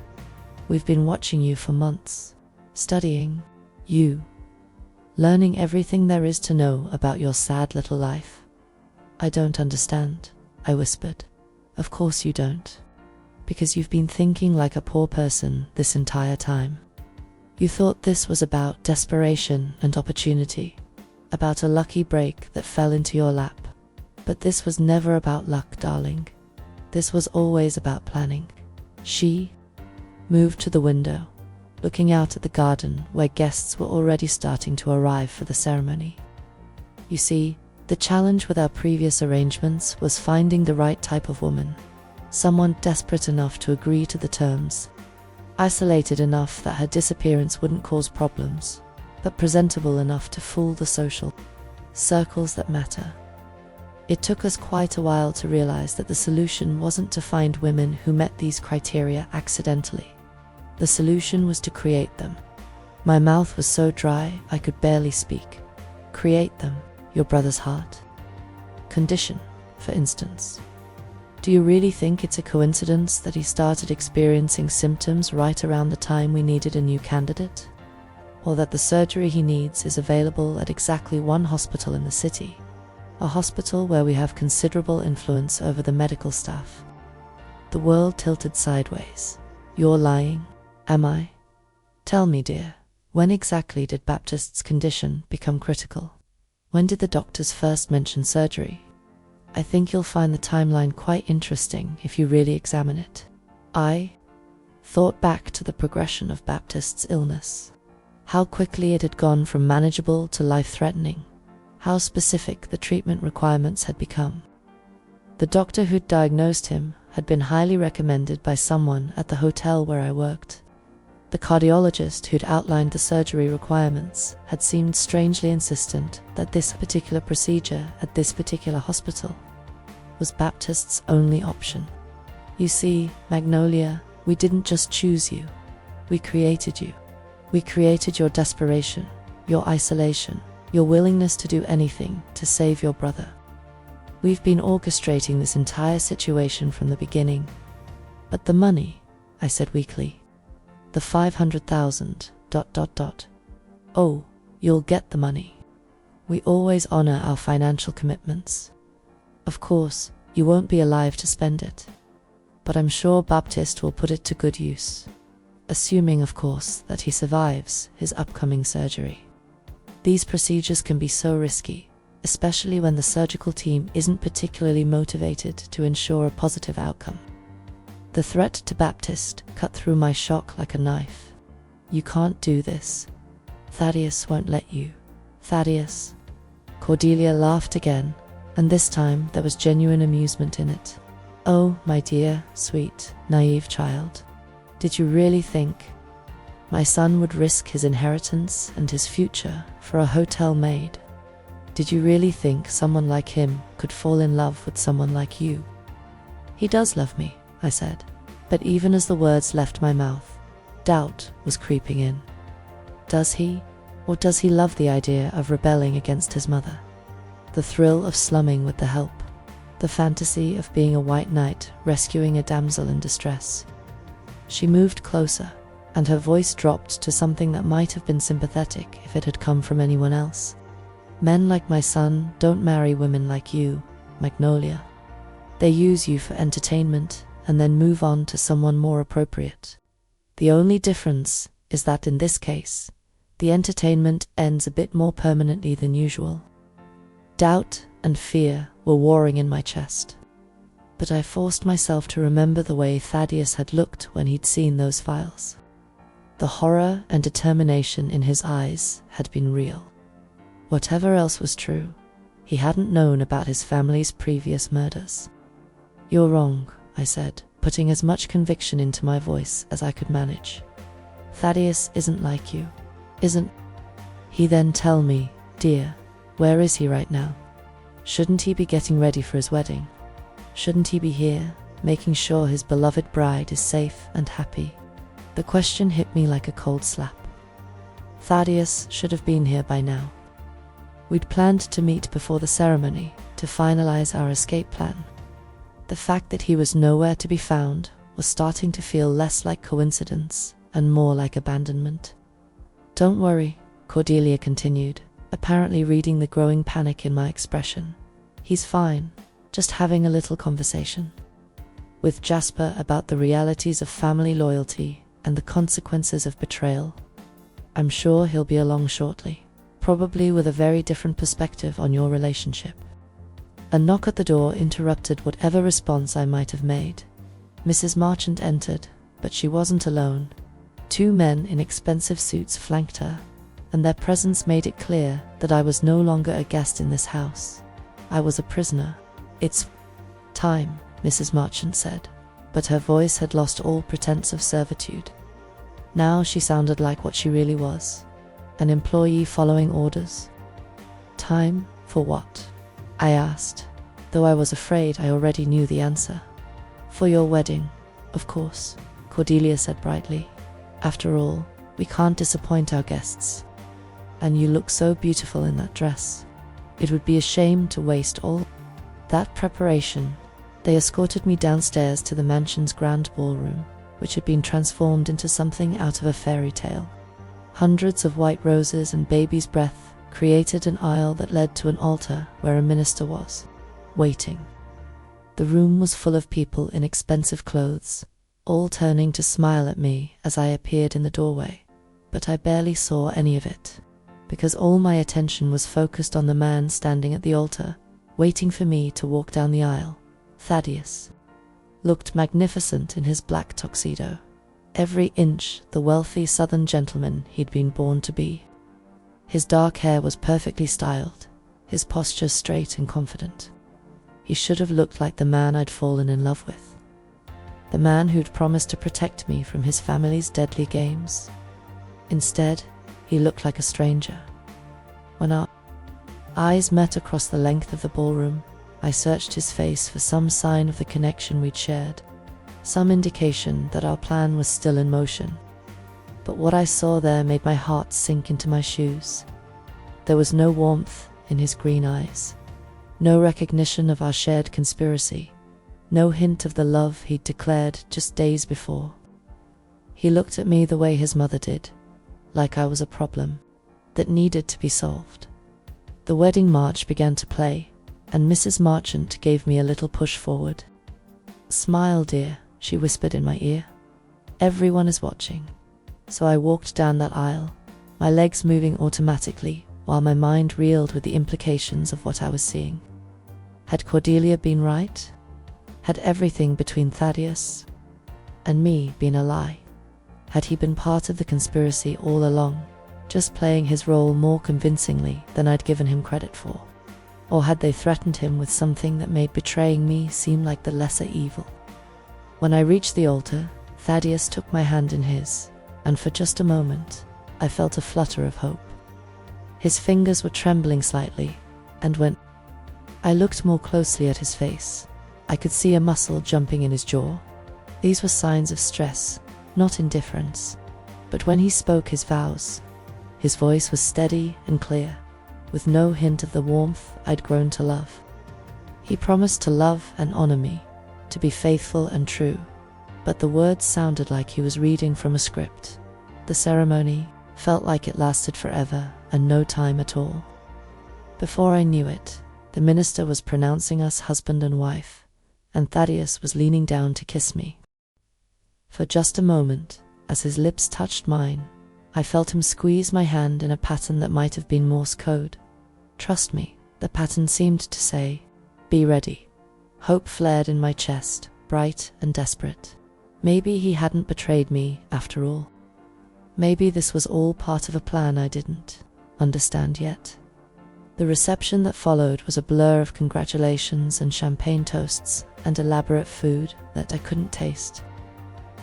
We've been watching you for months, studying you, learning everything there is to know about your sad little life. I don't understand, I whispered. Of course you don't, because you've been thinking like a poor person this entire time. You thought this was about desperation and opportunity, about a lucky break that fell into your lap. But this was never about luck, darling. This was always about planning. She moved to the window, looking out at the garden where guests were already starting to arrive for the ceremony. You see, the challenge with our previous arrangements was finding the right type of woman, someone desperate enough to agree to the terms, isolated enough that her disappearance wouldn't cause problems, but presentable enough to fool the social circles that matter. It took us quite a while to realize that the solution wasn't to find women who met these criteria accidentally, The solution was to create them. My mouth was so dry I could barely speak. Create them, your brother's heart. Condition, for instance. Do you really think it's a coincidence that he started experiencing symptoms right around the time we needed a new candidate? Or that the surgery he needs is available at exactly one hospital in the city, a hospital where we have considerable influence over the medical staff? The world tilted sideways. You're lying, am I? Tell me, dear, when exactly did Baptist's condition become critical? When did the doctors first mention surgery? I think you'll find the timeline quite interesting if you really examine it. I thought back to the progression of Baptist's illness. How quickly it had gone from manageable to life-threatening. How specific the treatment requirements had become. The doctor who'd diagnosed him had been highly recommended by someone at the hotel where I worked. The cardiologist who'd outlined the surgery requirements had seemed strangely insistent that this particular procedure at this particular hospital was Baptist's only option. You see, Magnolia, we didn't just choose you. We created you. We created your desperation, your isolation, your willingness to do anything to save your brother. We've been orchestrating this entire situation from the beginning. But the money, I said weakly. The 500,000, ... Oh, you'll get the money. We always honor our financial commitments. Of course, you won't be alive to spend it. But I'm sure Baptiste will put it to good use. Assuming, of course, that he survives his upcoming surgery. These procedures can be so risky, especially when the surgical team isn't particularly motivated to ensure a positive outcome. The threat to Baptiste cut through my shock like a knife. You can't do this. Thaddeus won't let you. Thaddeus. Cordelia laughed again, and this time there was genuine amusement in it. Oh, my dear, sweet, naive child. Did you really think my son would risk his inheritance and his future for a hotel maid? Did you really think someone like him could fall in love with someone like you? He does love me, I said, but even as the words left my mouth, doubt was creeping in. Does he, or does he love the idea of rebelling against his mother? The thrill of slumming with the help, the fantasy of being a white knight rescuing a damsel in distress. She moved closer, and her voice dropped to something that might have been sympathetic if it had come from anyone else. Men like my son don't marry women like you, Magnolia. They use you for entertainment and then move on to someone more appropriate. The only difference is that in this case, the entertainment ends a bit more permanently than usual. Doubt and fear were warring in my chest. But I forced myself to remember the way Thaddeus had looked when he'd seen those files. The horror and determination in his eyes had been real. Whatever else was true, he hadn't known about his family's previous murders. You're wrong, I said, putting as much conviction into my voice as I could manage. Thaddeus isn't like you, isn't he? Then tell me, dear, where is he right now? Shouldn't he be getting ready for his wedding? Shouldn't he be here, making sure his beloved bride is safe and happy? The question hit me like a cold slap. Thaddeus should have been here by now. We'd planned to meet before the ceremony to finalize our escape plan. The fact that he was nowhere to be found was starting to feel less like coincidence and more like abandonment. Don't worry, Cordelia continued, apparently reading the growing panic in my expression. He's fine. Just having a little conversation with Jasper about the realities of family loyalty and the consequences of betrayal. I'm sure he'll be along shortly, probably with a very different perspective on your relationship. A knock at the door interrupted whatever response I might have made. Mrs. Marchant entered, but she wasn't alone. 2 men in expensive suits flanked her, and their presence made it clear that I was no longer a guest in this house. I was a prisoner. It's time, Mrs. Marchant said, but her voice had lost all pretense of servitude. Now she sounded like what she really was, an employee following orders. Time for what? I asked, though I was afraid I already knew the answer. For your wedding, of course, Cordelia said brightly. After all, we can't disappoint our guests. And you look so beautiful in that dress. It would be a shame to waste all that preparation. They escorted me downstairs to the mansion's grand ballroom, which had been transformed into something out of a fairy tale. Hundreds of white roses and baby's breath created an aisle that led to an altar where a minister was waiting. The room was full of people in expensive clothes, all turning to smile at me as I appeared in the doorway, but I barely saw any of it, because all my attention was focused on the man standing at the altar, waiting for me to walk down the aisle. Thaddeus looked magnificent in his black tuxedo, every inch the wealthy southern gentleman he'd been born to be. His dark hair was perfectly styled, his posture straight and confident. He should have looked like the man I'd fallen in love with, the man who'd promised to protect me from his family's deadly games. Instead, he looked like a stranger. When our eyes met across the length of the ballroom, I searched his face for some sign of the connection we'd shared, some indication that our plan was still in motion. But what I saw there made my heart sink into my shoes. There was no warmth in his green eyes, no recognition of our shared conspiracy, no hint of the love he'd declared just days before. He looked at me the way his mother did, like I was a problem that needed to be solved. The wedding march began to play, and Mrs. Marchant gave me a little push forward. "Smile, dear," she whispered in my ear. "Everyone is watching." So I walked down that aisle, my legs moving automatically while my mind reeled with the implications of what I was seeing. Had Cordelia been right? Had everything between Thaddeus and me been a lie? Had he been part of the conspiracy all along, just playing his role more convincingly than I'd given him credit for? Or had they threatened him with something that made betraying me seem like the lesser evil? When I reached the altar, Thaddeus took my hand in his, and for just a moment, I felt a flutter of hope. His fingers were trembling slightly, and when I looked more closely at his face, I could see a muscle jumping in his jaw. These were signs of stress, not indifference. But when he spoke his vows, his voice was steady and clear, with no hint of the warmth I'd grown to love. He promised to love and honor me, to be faithful and true, but the words sounded like he was reading from a script. The ceremony felt like it lasted forever and no time at all. Before I knew it, the minister was pronouncing us husband and wife, and Thaddeus was leaning down to kiss me. For just a moment, as his lips touched mine, I felt him squeeze my hand in a pattern that might have been Morse code. "Trust me," the pattern seemed to say. "Be ready." Hope flared in my chest, bright and desperate. Maybe he hadn't betrayed me after all. Maybe this was all part of a plan I didn't understand yet. The reception that followed was a blur of congratulations and champagne toasts and elaborate food that I couldn't taste.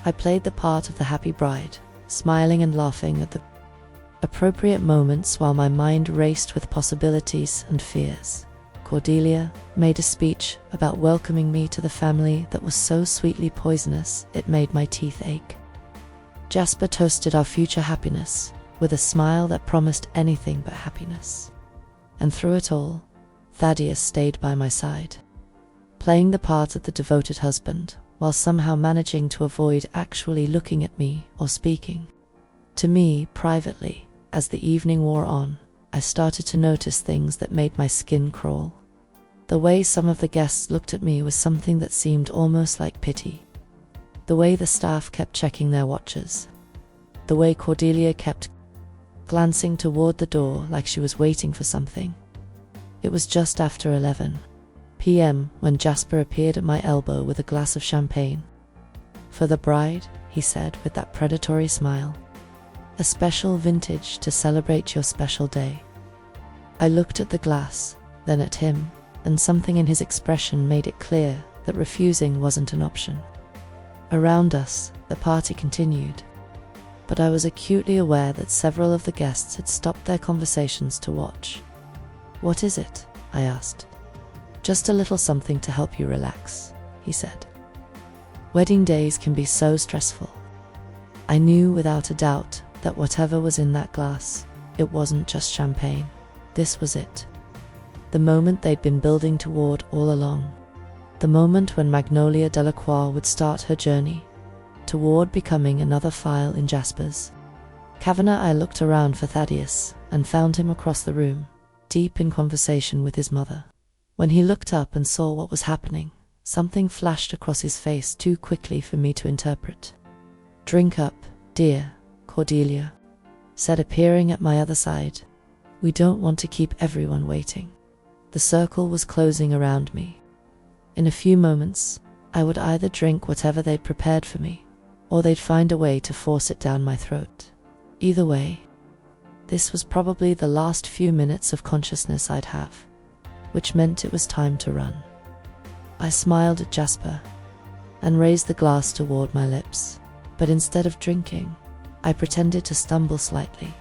I played the part of the happy bride, smiling and laughing at the appropriate moments while my mind raced with possibilities and fears. Cordelia made a speech about welcoming me to the family that was so sweetly poisonous it made my teeth ache. Jasper toasted our future happiness with a smile that promised anything but happiness. And through it all, Thaddeus stayed by my side, playing the part of the devoted husband while somehow managing to avoid actually looking at me or speaking. To me, privately, as the evening wore on, I started to notice things that made my skin crawl. The way some of the guests looked at me was something that seemed almost like pity. The way the staff kept checking their watches. The way Cordelia kept glancing toward the door like she was waiting for something. It was just after 11 p.m. when Jasper appeared at my elbow with a glass of champagne. "For the bride," he said with that predatory smile. "A special vintage to celebrate your special day." I looked at the glass, then at him, and something in his expression made it clear that refusing wasn't an option. Around us, the party continued, but I was acutely aware that several of the guests had stopped their conversations to watch. "What is it?" I asked. "Just a little something to help you relax," he said. "Wedding days can be so stressful." I knew without a doubt that whatever was in that glass, it wasn't just champagne. This was it. The moment they'd been building toward all along. The moment when Magnolia Delacroix would start her journey toward becoming another file in Jasper's Cavanagh. I looked around for Thaddeus and found him across the room, deep in conversation with his mother. When he looked up and saw what was happening, something flashed across his face too quickly for me to interpret. "Drink up, dear," Cordelia said, appearing at my other side. "We don't want to keep everyone waiting." The circle was closing around me. In a few moments, I would either drink whatever they'd prepared for me, or they'd find a way to force it down my throat. Either way, this was probably the last few minutes of consciousness I'd have, which meant it was time to run. I smiled at Jasper and raised the glass toward my lips, but instead of drinking, I pretended to stumble slightly,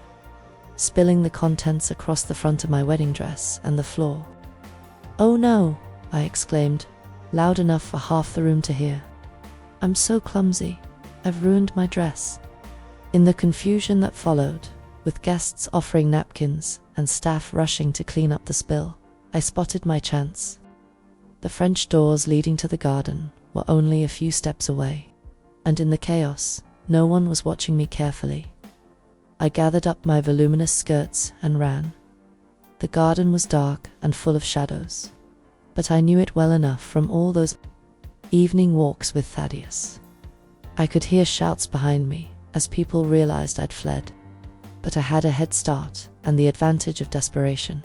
spilling the contents across the front of my wedding dress and the floor. "Oh no!" I exclaimed, loud enough for half the room to hear. "I'm so clumsy. I've ruined my dress." In the confusion that followed, with guests offering napkins and staff rushing to clean up the spill, I spotted my chance. The French doors leading to the garden were only a few steps away, and in the chaos, no one was watching me carefully. I gathered up my voluminous skirts and ran. The garden was dark and full of shadows, but I knew it well enough from all those evening walks with Thaddeus. I could hear shouts behind me as people realized I'd fled, but I had a head start and the advantage of desperation.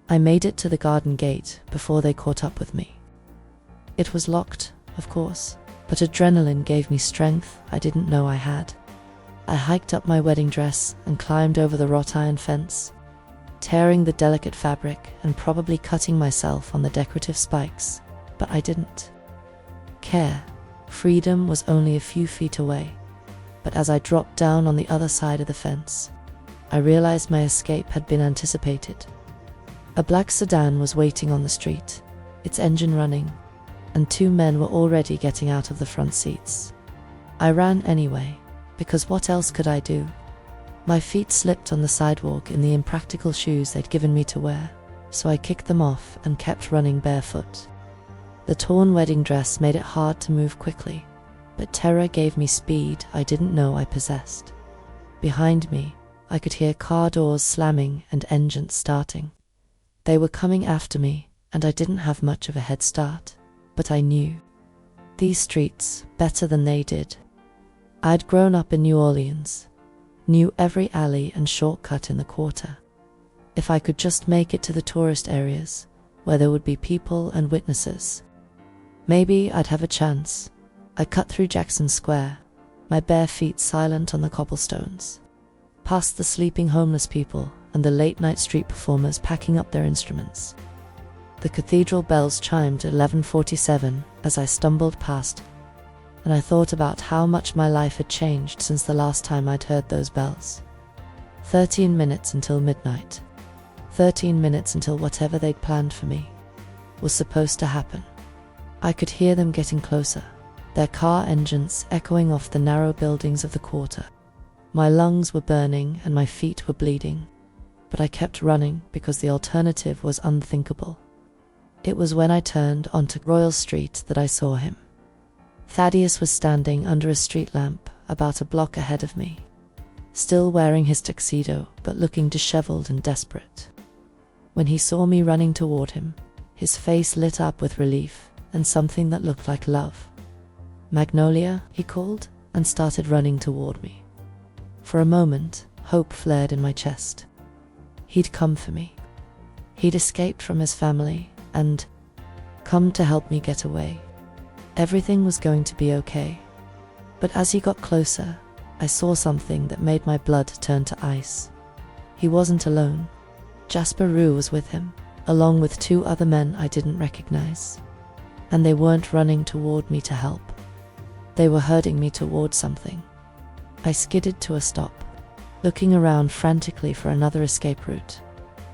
I made it to the garden gate before they caught up with me. It was locked, of course, but adrenaline gave me strength I didn't know I had. I hiked up my wedding dress and climbed over the wrought iron fence, tearing the delicate fabric and probably cutting myself on the decorative spikes, but I didn't care. Freedom was only a few feet away, but as I dropped down on the other side of the fence, I realized my escape had been anticipated. A black sedan was waiting on the street, its engine running, and two men were already getting out of the front seats. I ran anyway, because what else could I do? My feet slipped on the sidewalk in the impractical shoes they'd given me to wear, so I kicked them off and kept running barefoot. The torn wedding dress made it hard to move quickly, but terror gave me speed I didn't know I possessed. Behind me, I could hear car doors slamming and engines starting. They were coming after me, and I didn't have much of a head start, but I knew these streets better than they did. I'd grown up in New Orleans, knew every alley and shortcut in the quarter. If I could just make it to the tourist areas, where there would be people and witnesses, maybe I'd have a chance. I cut through Jackson Square, my bare feet silent on the cobblestones, past the sleeping homeless people and the late-night street performers packing up their instruments. The cathedral bells chimed at 11:47 as I stumbled past, and I thought about how much my life had changed since the last time I'd heard those bells. 13 minutes until midnight. 13 minutes until whatever they'd planned for me was supposed to happen. I could hear them getting closer, their car engines echoing off the narrow buildings of the quarter. My lungs were burning and my feet were bleeding, but I kept running because the alternative was unthinkable. It was when I turned onto Royal Street that I saw him. Thaddeus was standing under a street lamp about a block ahead of me, still wearing his tuxedo but looking disheveled and desperate. When he saw me running toward him, his face lit up with relief and something that looked like love. "Magnolia," he called, and started running toward me. For a moment, hope flared in my chest. He'd come for me. He'd escaped from his family and come to help me get away. Everything was going to be okay. But as he got closer, I saw something that made my blood turn to ice. He wasn't alone. Jasper Rue was with him, along with two other men I didn't recognize. And they weren't running toward me to help. They were herding me toward something. I skidded to a stop, looking around frantically for another escape route,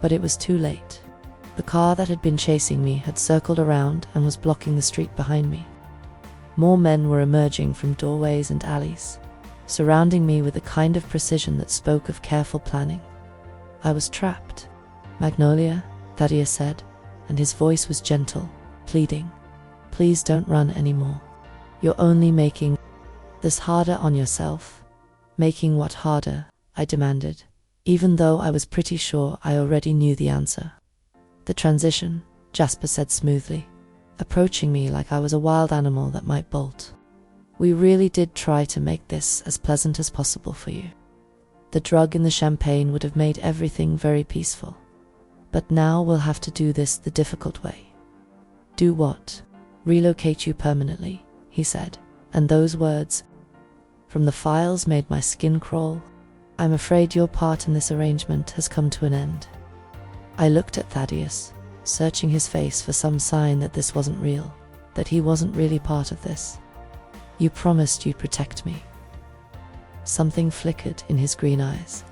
but it was too late. The car that had been chasing me had circled around and was blocking the street behind me. More men were emerging from doorways and alleys, surrounding me with a kind of precision that spoke of careful planning. I was trapped. "Magnolia," Thaddeus said, and his voice was gentle, pleading. "Please don't run anymore. You're only making this harder on yourself." "Making what harder?" I demanded, even though I was pretty sure I already knew the answer. "The transition," Jasper said smoothly, approaching me like I was a wild animal that might bolt. "We really did try to make this as pleasant as possible for you. The drug in the champagne would have made everything very peaceful. But now we'll have to do this the difficult way." "Do what?" "Relocate you permanently," he said, and those words from the files made my skin crawl. "I'm afraid your part in this arrangement has come to an end." I looked at Thaddeus, searching his face for some sign that this wasn't real, that he wasn't really part of this. "You promised you'd protect me." Something flickered in his green eyes.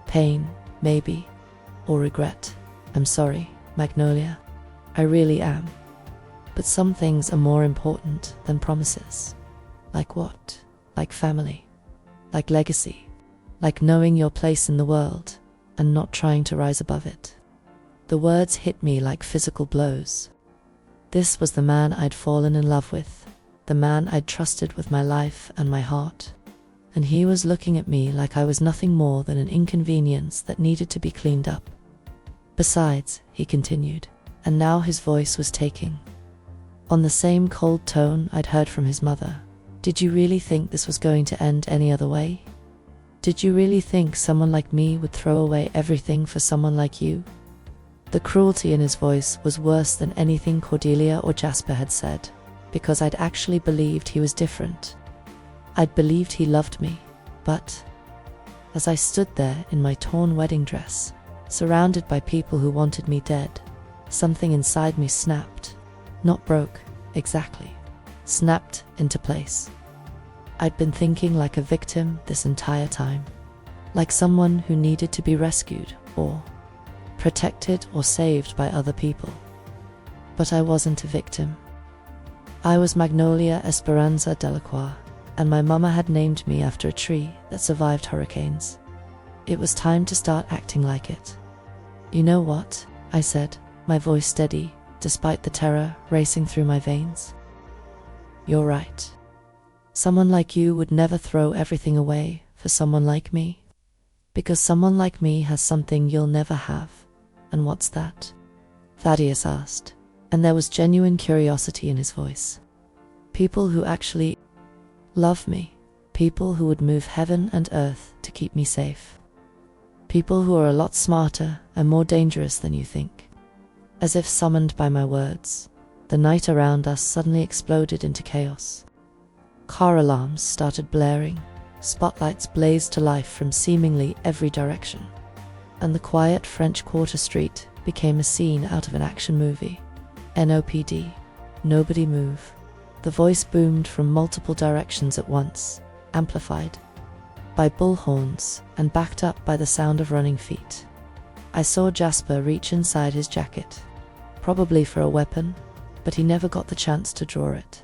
Pain, maybe, or regret. "I'm sorry, Magnolia. I really am. But some things are more important than promises." "Like what?" "Like family. Like legacy. Like knowing your place in the world and not trying to rise above it." The words hit me like physical blows. This was the man I'd fallen in love with, the man I'd trusted with my life and my heart. And he was looking at me like I was nothing more than an inconvenience that needed to be cleaned up. "Besides," he continued, and now his voice was taking on the same cold tone I'd heard from his mother. "Did you really think this was going to end any other way? Did you really think someone like me would throw away everything for someone like you?" The cruelty in his voice was worse than anything Cordelia or Jasper had said, because I'd actually believed he was different. I'd believed he loved me, but as I stood there in my torn wedding dress, surrounded by people who wanted me dead, something inside me snapped. Not broke, exactly. Snapped into place. I'd been thinking like a victim this entire time. Like someone who needed to be rescued or protected or saved by other people. But I wasn't a victim. I was Magnolia Esperanza Delacroix, and my mama had named me after a tree that survived hurricanes. It was time to start acting like it. "You know what?" I said, my voice steady, despite the terror racing through my veins. "You're right. Someone like you would never throw everything away for someone like me. Because someone like me has something you'll never have." "And what's that?" Thaddeus asked, and there was genuine curiosity in his voice. "People who actually love me. People who would move heaven and earth to keep me safe. People who are a lot smarter and more dangerous than you think." As if summoned by my words, the night around us suddenly exploded into chaos. Car alarms started blaring, spotlights blazed to life from seemingly every direction, and the quiet French Quarter Street became a scene out of an action movie. "NOPD, nobody move." The voice boomed from multiple directions at once, amplified by bullhorns and backed up by the sound of running feet. I saw Jasper reach inside his jacket, probably for a weapon, but he never got the chance to draw it.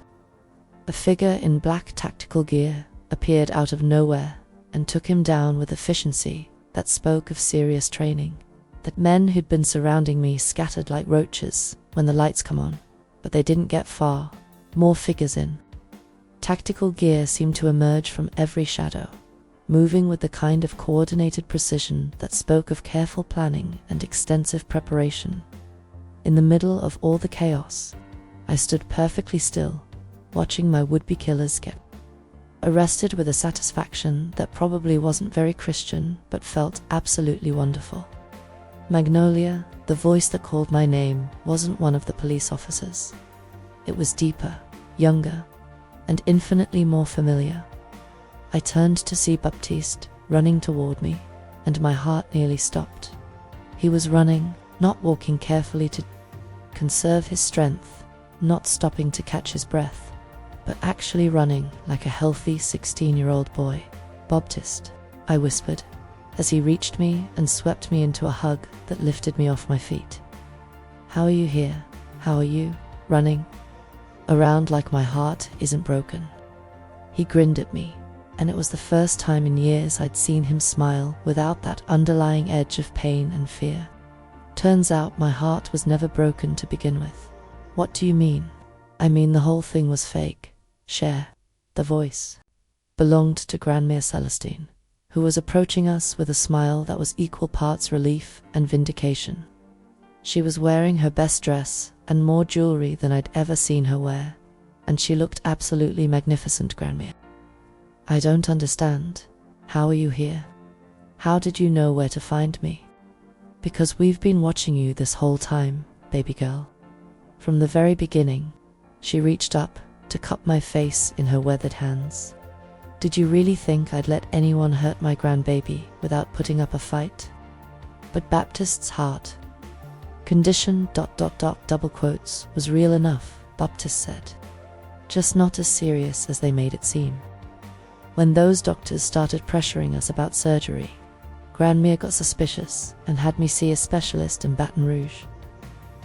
A figure in black tactical gear appeared out of nowhere and took him down with efficiency that spoke of serious training. The men who'd been surrounding me scattered like roaches when the lights come on, but they didn't get far. More figures in tactical gear seemed to emerge from every shadow, moving with the kind of coordinated precision that spoke of careful planning and extensive preparation. In the middle of all the chaos, I stood perfectly still, watching my would-be killers get arrested with a satisfaction that probably wasn't very Christian but felt absolutely wonderful. Magnolia, the voice that called my name, wasn't one of the police officers. It was deeper, younger, and infinitely more familiar. I turned to see Baptiste running toward me, and my heart nearly stopped. He was running, not walking carefully to conserve his strength, not stopping to catch his breath, but actually running like a healthy 16-year-old boy. "Baptiste," I whispered, as he reached me and swept me into a hug that lifted me off my feet. "How are you here? How are you? Running around like my heart isn't broken." He grinned at me, and it was the first time in years I'd seen him smile without that underlying edge of pain and fear. Turns out my heart was never broken to begin with. What do you mean? I mean the whole thing was fake. Cher, the voice, belonged to Grandmere Celestine, who was approaching us with a smile that was equal parts relief and vindication. She was wearing her best dress and more jewelry than I'd ever seen her wear, and she looked absolutely magnificent, Grandmere. I don't understand. How are you here? How did you know where to find me? Because we've been watching you this whole time, baby girl. From the very beginning. She reached up to cup my face in her weathered hands. Did you really think I'd let anyone hurt my grandbaby without putting up a fight? But Baptist's heart, condition ... double quotes, was real enough, Baptist said. Just not as serious as they made it seem. When those doctors started pressuring us about surgery, Grandmere got suspicious and had me see a specialist in Baton Rouge.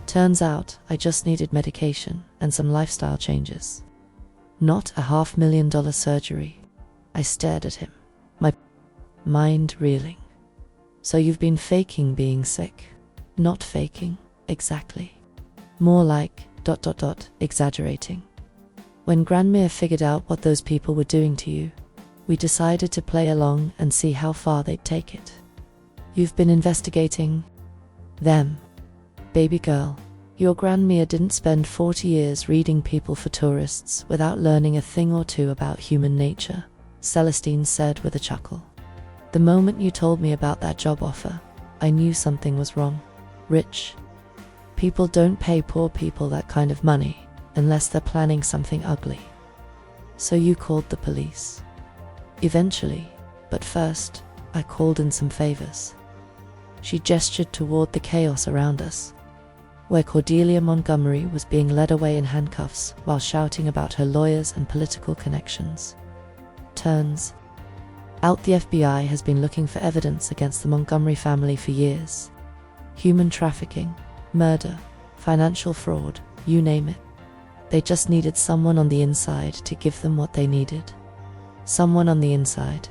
Turns out I just needed medication and some lifestyle changes. Not a $500,000 surgery. I stared at him, my mind reeling. So you've been faking being sick? Not faking, exactly. More like ... exaggerating. When Grandmere figured out what those people were doing to you, we decided to play along and see how far they'd take it. You've been investigating them. Baby girl, your Grandmere didn't spend 40 years reading People for Tourists without learning a thing or two about human nature, Celestine said with a chuckle. The moment you told me about that job offer, I knew something was wrong. Rich people don't pay poor people that kind of money unless they're planning something ugly. So you called the police. Eventually, but first, I called in some favors. She gestured toward the chaos around us, where Cordelia Montgomery was being led away in handcuffs while shouting about her lawyers and political connections. Turns out the FBI has been looking for evidence against the Montgomery family for years. Human trafficking, murder, financial fraud, you name it. They just needed someone on the inside to give them what they needed. Someone on the inside.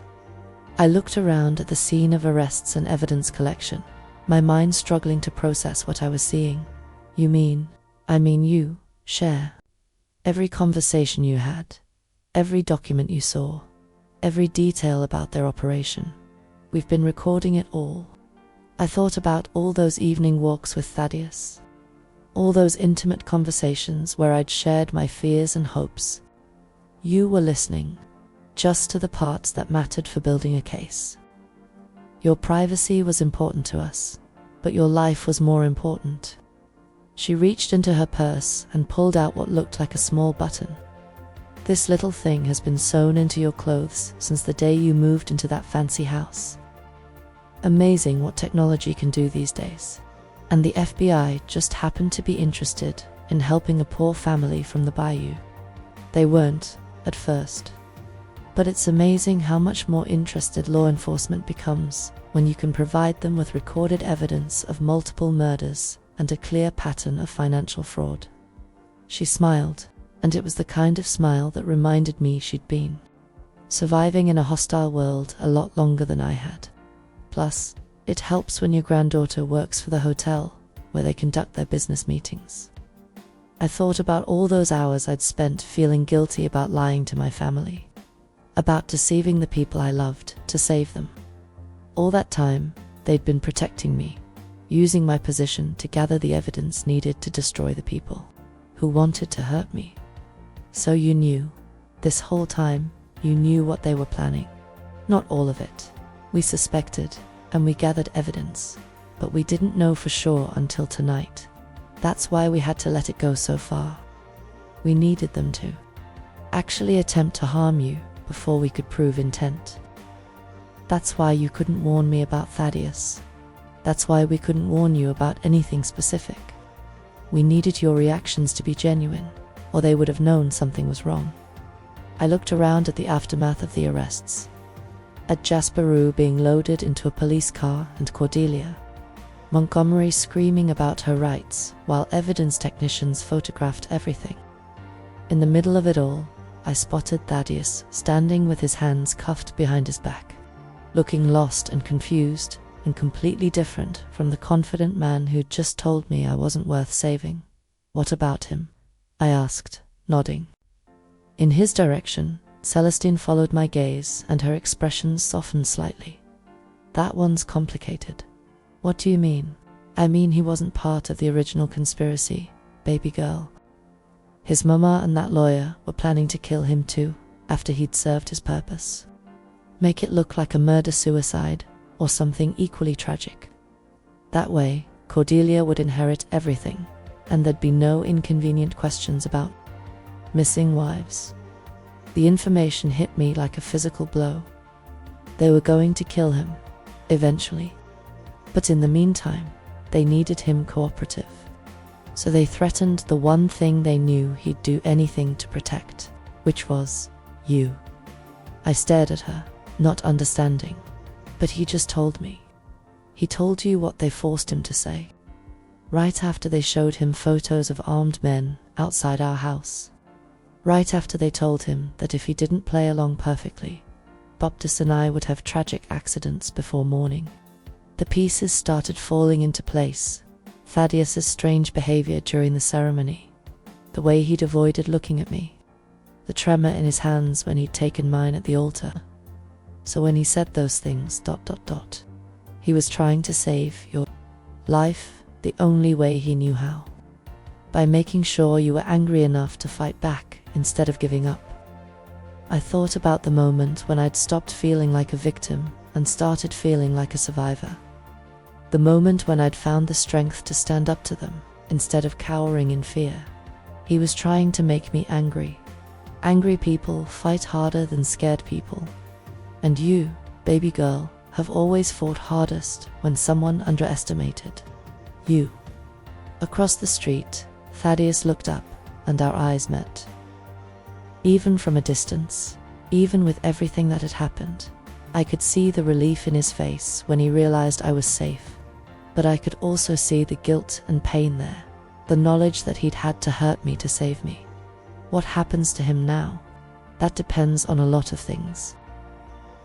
I looked around at the scene of arrests and evidence collection, my mind struggling to process what I was seeing. You mean, I mean you, Cher. Every conversation you had, every document you saw, every detail about their operation. We've been recording it all. I thought about all those evening walks with Thaddeus, all those intimate conversations where I'd shared my fears and hopes. You were listening, just to the parts that mattered for building a case. Your privacy was important to us, but your life was more important. She reached into her purse and pulled out what looked like a small button. This little thing has been sewn into your clothes since the day you moved into that fancy house. Amazing what technology can do these days. And the FBI just happened to be interested in helping a poor family from the bayou. They weren't, at first. But it's amazing how much more interested law enforcement becomes when you can provide them with recorded evidence of multiple murders and a clear pattern of financial fraud. She smiled, and it was the kind of smile that reminded me she'd been surviving in a hostile world a lot longer than I had. Plus, it helps when your granddaughter works for the hotel where they conduct their business meetings. I thought about all those hours I'd spent feeling guilty about lying to my family, about deceiving the people I loved to save them. All that time, they'd been protecting me, using my position to gather the evidence needed to destroy the people who wanted to hurt me. So you knew, this whole time, you knew what they were planning. Not all of it. We suspected, and we gathered evidence, but we didn't know for sure until tonight. That's why we had to let it go so far. We needed them to actually attempt to harm you before we could prove intent. That's why you couldn't warn me about Thaddeus. That's why we couldn't warn you about anything specific. We needed your reactions to be genuine, or they would have known something was wrong. I looked around at the aftermath of the arrests, at Jasper Rue being loaded into a police car and Cordelia Montgomery screaming about her rights while evidence technicians photographed everything. In the middle of it all, I spotted Thaddeus standing with his hands cuffed behind his back, looking lost and confused, and completely different from the confident man who'd just told me I wasn't worth saving. "What about him?" I asked, nodding. In his direction, Celestine followed my gaze, and her expression softened slightly. "That one's complicated." "What do you mean?" "I mean he wasn't part of the original conspiracy, baby girl. His mama and that lawyer were planning to kill him too, after he'd served his purpose. Make it look like a murder-suicide, or something equally tragic. That way, Cordelia would inherit everything, and there'd be no inconvenient questions about missing wives." The information hit me like a physical blow. They were going to kill him, eventually. But in the meantime, they needed him cooperative. So they threatened the one thing they knew he'd do anything to protect, which was you. I stared at her, not understanding. "But he just told me." "He told you what they forced him to say. Right after they showed him photos of armed men outside our house. Right after they told him that if he didn't play along perfectly, Baptiste and I would have tragic accidents before morning." The pieces started falling into place. Thaddeus's strange behavior during the ceremony, the way he'd avoided looking at me, the tremor in his hands when he'd taken mine at the altar. So when he said those things, ... he was trying to save your life the only way he knew how. By making sure you were angry enough to fight back instead of giving up. I thought about the moment when I'd stopped feeling like a victim and started feeling like a survivor. The moment when I'd found the strength to stand up to them instead of cowering in fear. He was trying to make me angry. Angry people fight harder than scared people. And you, baby girl, have always fought hardest when someone underestimated you. Across the street, Thaddeus looked up, and our eyes met. Even from a distance, even with everything that had happened, I could see the relief in his face when he realized I was safe. But I could also see the guilt and pain there, the knowledge that he'd had to hurt me to save me. What happens to him now? That depends on a lot of things.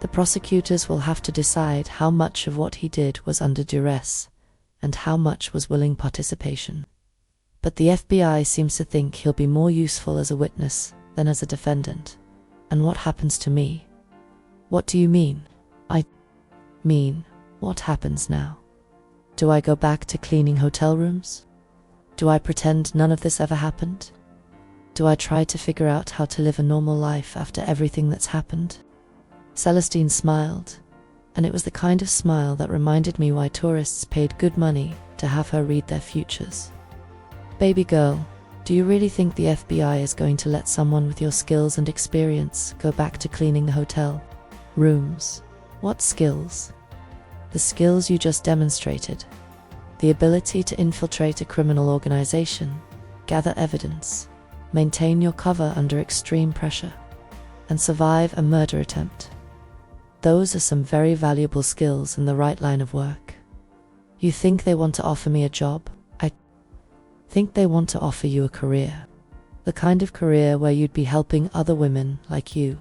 The prosecutors will have to decide how much of what he did was under duress, and how much was willing participation. But the FBI seems to think he'll be more useful as a witness than as a defendant. And what happens to me? What do you mean? I mean, what happens now? Do I go back to cleaning hotel rooms? Do I pretend none of this ever happened? Do I try to figure out how to live a normal life after everything that's happened? Celestine smiled, and it was the kind of smile that reminded me why tourists paid good money to have her read their futures. "Baby girl, do you really think the FBI is going to let someone with your skills and experience go back to cleaning the hotel rooms?" "What skills?" "The skills you just demonstrated. The ability to infiltrate a criminal organization, gather evidence, maintain your cover under extreme pressure, and survive a murder attempt. Those are some very valuable skills in the right line of work. You think they want to offer me a job? I think they want to offer you a career. The kind of career where you'd be helping other women like you,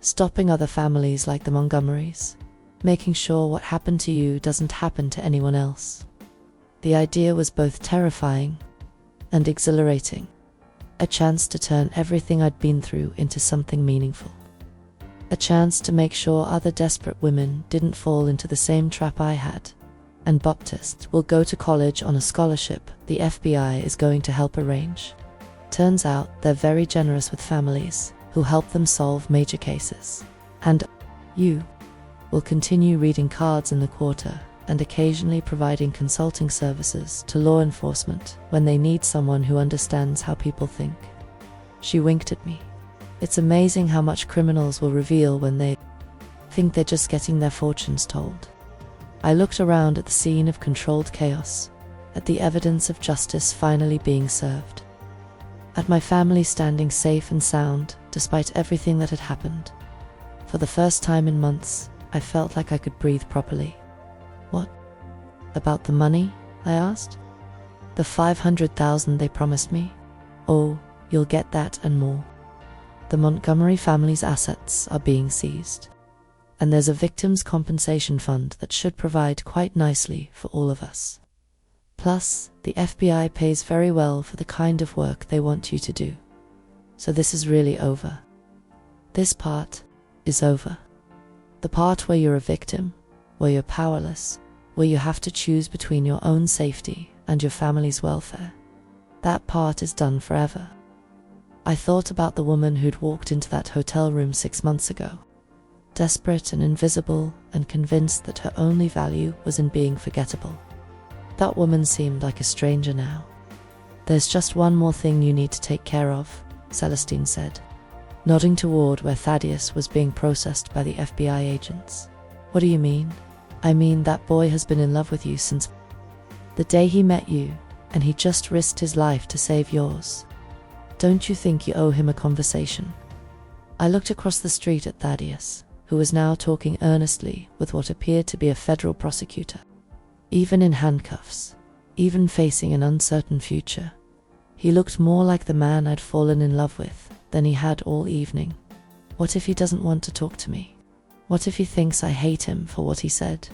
stopping other families like the Montgomerys, making sure what happened to you doesn't happen to anyone else." The idea was both terrifying and exhilarating. A chance to turn everything I'd been through into something meaningful. A chance to make sure other desperate women didn't fall into the same trap I had. And Baptiste will go to college on a scholarship the FBI is going to help arrange. Turns out they're very generous with families who help them solve major cases. And you will continue reading cards in the quarter and occasionally providing consulting services to law enforcement when they need someone who understands how people think. She winked at me. It's amazing how much criminals will reveal when they think they're just getting their fortunes told. I looked around at the scene of controlled chaos, at the evidence of justice finally being served, at my family standing safe and sound despite everything that had happened. For the first time in months, I felt like I could breathe properly. "What about the money?" I asked. "The $500,000 they promised me?" "Oh, you'll get that and more. The Montgomery family's assets are being seized, and there's a victims' compensation fund that should provide quite nicely for all of us. Plus, the FBI pays very well for the kind of work they want you to do. So this is really over. This part is over. The part where you're a victim, where you're powerless, where you have to choose between your own safety and your family's welfare. That part is done forever. I thought about the woman who'd walked into that hotel room 6 months ago, desperate and invisible and convinced that her only value was in being forgettable. That woman seemed like a stranger now. "There's just one more thing you need to take care of," Celestine said, nodding toward where Thaddeus was being processed by the FBI agents. "What do you mean?" "I mean that boy has been in love with you since the day he met you, and he just risked his life to save yours. Don't you think you owe him a conversation?" I looked across the street at Thaddeus, who was now talking earnestly with what appeared to be a federal prosecutor. Even in handcuffs, even facing an uncertain future, he looked more like the man I'd fallen in love with than he had all evening. What if he doesn't want to talk to me? What if he thinks I hate him for what he said?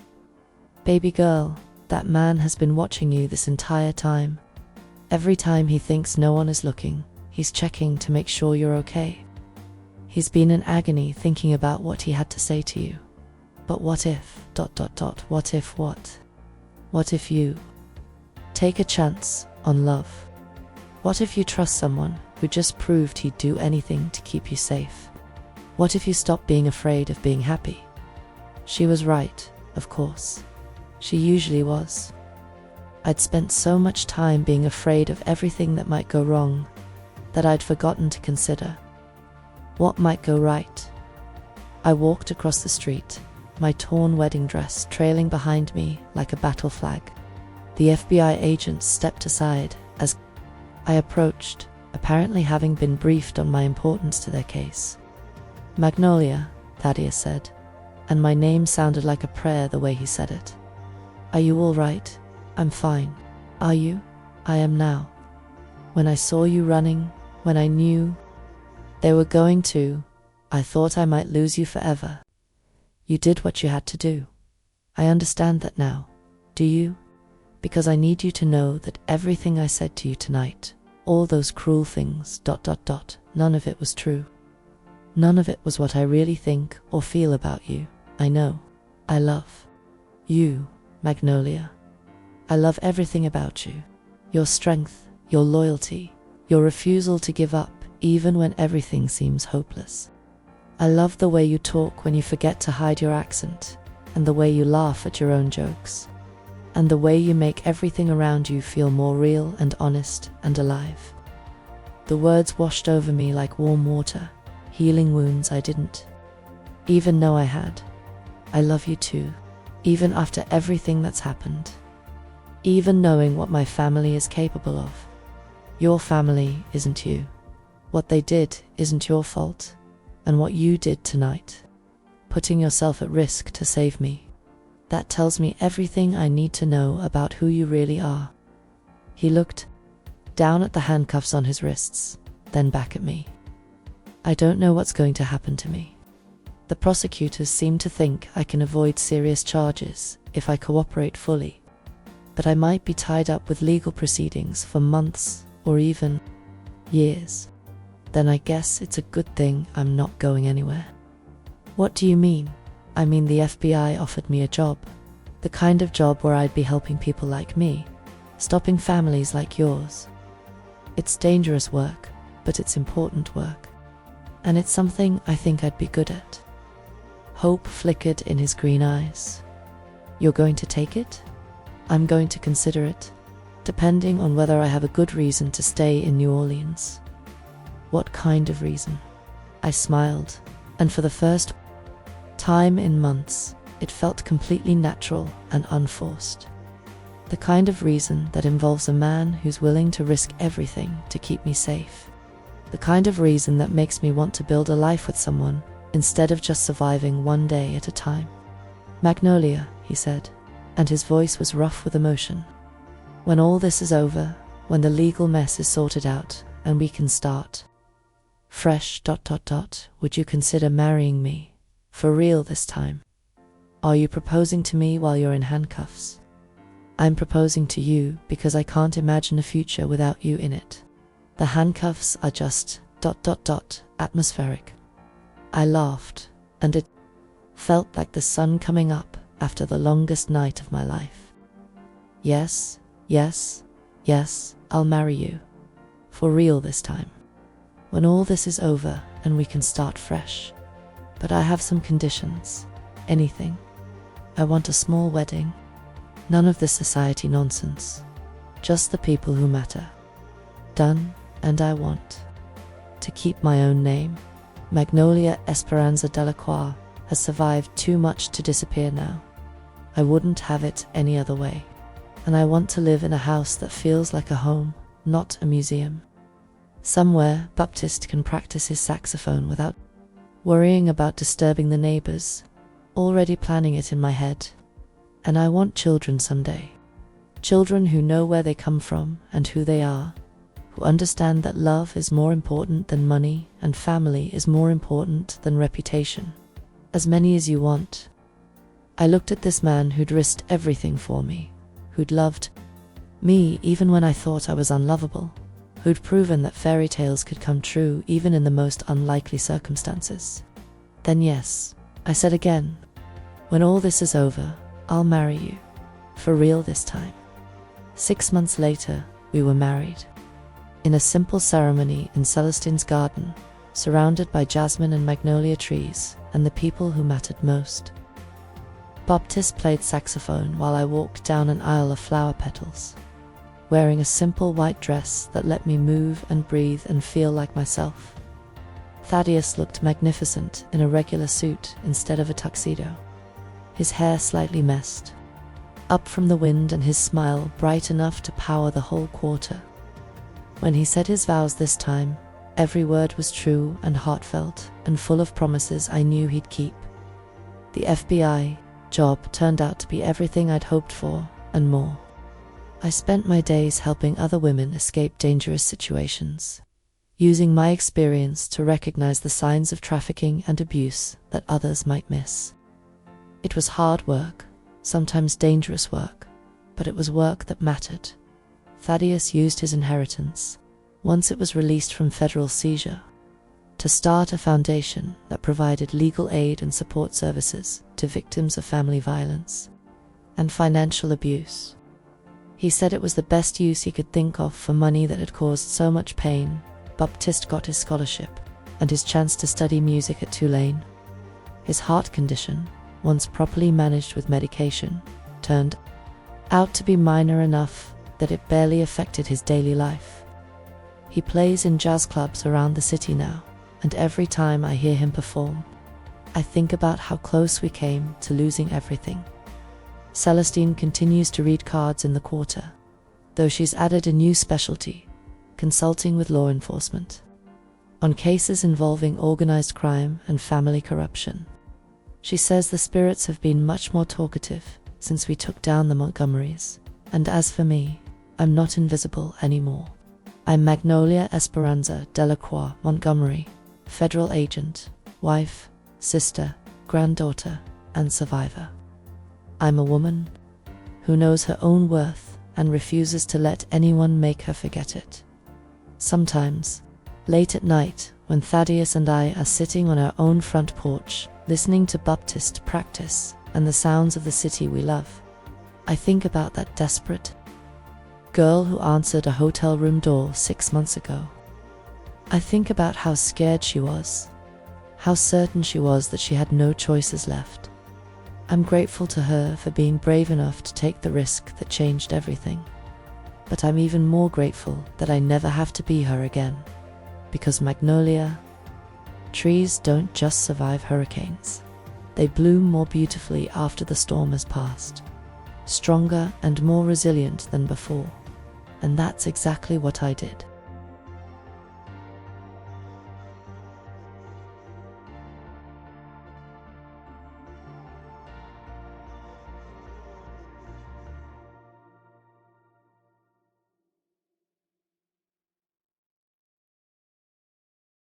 "Baby girl, that man has been watching you this entire time. Every time he thinks no one is looking, he's checking to make sure you're okay. He's been in agony thinking about what he had to say to you. But what if, ... what if what? What if you take a chance on love? What if you trust someone who just proved he'd do anything to keep you safe? What if you stop being afraid of being happy?" She was right, of course. She usually was. I'd spent so much time being afraid of everything that might go wrong that I'd forgotten to consider what might go right. I walked across the street, my torn wedding dress trailing behind me like a battle flag. The FBI agents stepped aside as I approached, apparently having been briefed on my importance to their case. "Magnolia," Thaddeus said, and my name sounded like a prayer the way he said it. "Are you all right?" "I'm fine. Are you?" "I am now. When I saw you running, when I knew they were going to, I thought I might lose you forever. You did what you had to do. I understand that now. Do you? Because I need you to know that everything I said to you tonight, all those cruel things, ... none of it was true. None of it was what I really think or feel about you. I know. I love you, Magnolia. I love everything about you. Your strength, your loyalty, your refusal to give up even when everything seems hopeless. I love the way you talk when you forget to hide your accent, and the way you laugh at your own jokes, and the way you make everything around you feel more real and honest and alive." The words washed over me like warm water, healing wounds I didn't even know I had. I love you too, even after everything that's happened. Even knowing what my family is capable of. Your family isn't you. What they did isn't your fault, and what you did tonight, putting yourself at risk to save me, that tells me everything I need to know about who you really are. He looked down at the handcuffs on his wrists, then back at me. "I don't know what's going to happen to me. The prosecutors seem to think I can avoid serious charges if I cooperate fully, but I might be tied up with legal proceedings for months or even years. Then I guess it's a good thing I'm not going anywhere." "What do you mean?" "I mean the FBI offered me a job. The kind of job where I'd be helping people like me, stopping families like yours. It's dangerous work, but it's important work. And it's something I think I'd be good at." Hope flickered in his green eyes. "You're going to take it?" "I'm going to consider it, depending on whether I have a good reason to stay in New Orleans." "What kind of reason?" I smiled, and for the first time in months, it felt completely natural and unforced. The kind of reason that involves a man who's willing to risk everything to keep me safe. The kind of reason that makes me want to build a life with someone instead of just surviving one day at a time. "Magnolia," he said, and his voice was rough with emotion. "When all this is over, when the legal mess is sorted out, and we can start Fresh ... Would you consider marrying me? For real this time? Are you proposing to me while you're in handcuffs? I'm proposing to you because I can't imagine a future without you in it. The handcuffs are just ... atmospheric. I laughed, and it felt like the sun coming up after the longest night of my life. Yes, yes, yes, I'll marry you. For real this time. When all this is over and we can start fresh. But I have some conditions. Anything. I want a small wedding. None of this society nonsense. Just the people who matter. Done, and I want to keep my own name. Magnolia Esperanza Delacroix has survived too much to disappear now. I wouldn't have it any other way. And I want to live in a house that feels like a home, not a museum. Somewhere Baptiste can practice his saxophone without worrying about disturbing the neighbors, already planning it in my head. And I want children someday. Children who know where they come from and who they are, who understand that love is more important than money and family is more important than reputation. As many as you want. I looked at this man who'd risked everything for me, who'd loved me even when I thought I was unlovable, who'd proven that fairy tales could come true even in the most unlikely circumstances. Then yes, I said again, when all this is over, I'll marry you. For real this time. 6 months later, we were married. In a simple ceremony in Celestine's garden, surrounded by jasmine and magnolia trees and the people who mattered most. Baptiste played saxophone while I walked down an aisle of flower petals, wearing a simple white dress that let me move and breathe and feel like myself. Thaddeus looked magnificent in a regular suit instead of a tuxedo, his hair slightly messed, up from the wind and his smile bright enough to power the whole quarter. When he said his vows this time, every word was true and heartfelt and full of promises I knew he'd keep. The FBI job turned out to be everything I'd hoped for and more. I spent my days helping other women escape dangerous situations, using my experience to recognize the signs of trafficking and abuse that others might miss. It was hard work, sometimes dangerous work, but it was work that mattered. Thaddeus used his inheritance, once it was released from federal seizure, to start a foundation that provided legal aid and support services to victims of family violence and financial abuse. He said it was the best use he could think of for money that had caused so much pain. Baptiste got his scholarship and his chance to study music at Tulane. His heart condition, once properly managed with medication, turned out to be minor enough that it barely affected his daily life. He plays in jazz clubs around the city now, and every time I hear him perform, I think about how close we came to losing everything. Celestine continues to read cards in the quarter, though she's added a new specialty, consulting with law enforcement, on cases involving organized crime and family corruption. She says the spirits have been much more talkative since we took down the Montgomerys, and as for me, I'm not invisible anymore. I'm Magnolia Esperanza Delacroix Montgomery, federal agent, wife, sister, granddaughter, and survivor. I'm a woman who knows her own worth and refuses to let anyone make her forget it. Sometimes, late at night, when Thaddeus and I are sitting on our own front porch, listening to Baptiste practice and the sounds of the city we love, I think about that desperate girl who answered a hotel room door 6 months ago. I think about how scared she was, how certain she was that she had no choices left. I'm grateful to her for being brave enough to take the risk that changed everything. But I'm even more grateful that I never have to be her again, because magnolia trees don't just survive hurricanes. They bloom more beautifully after the storm has passed, stronger and more resilient than before. And that's exactly what I did.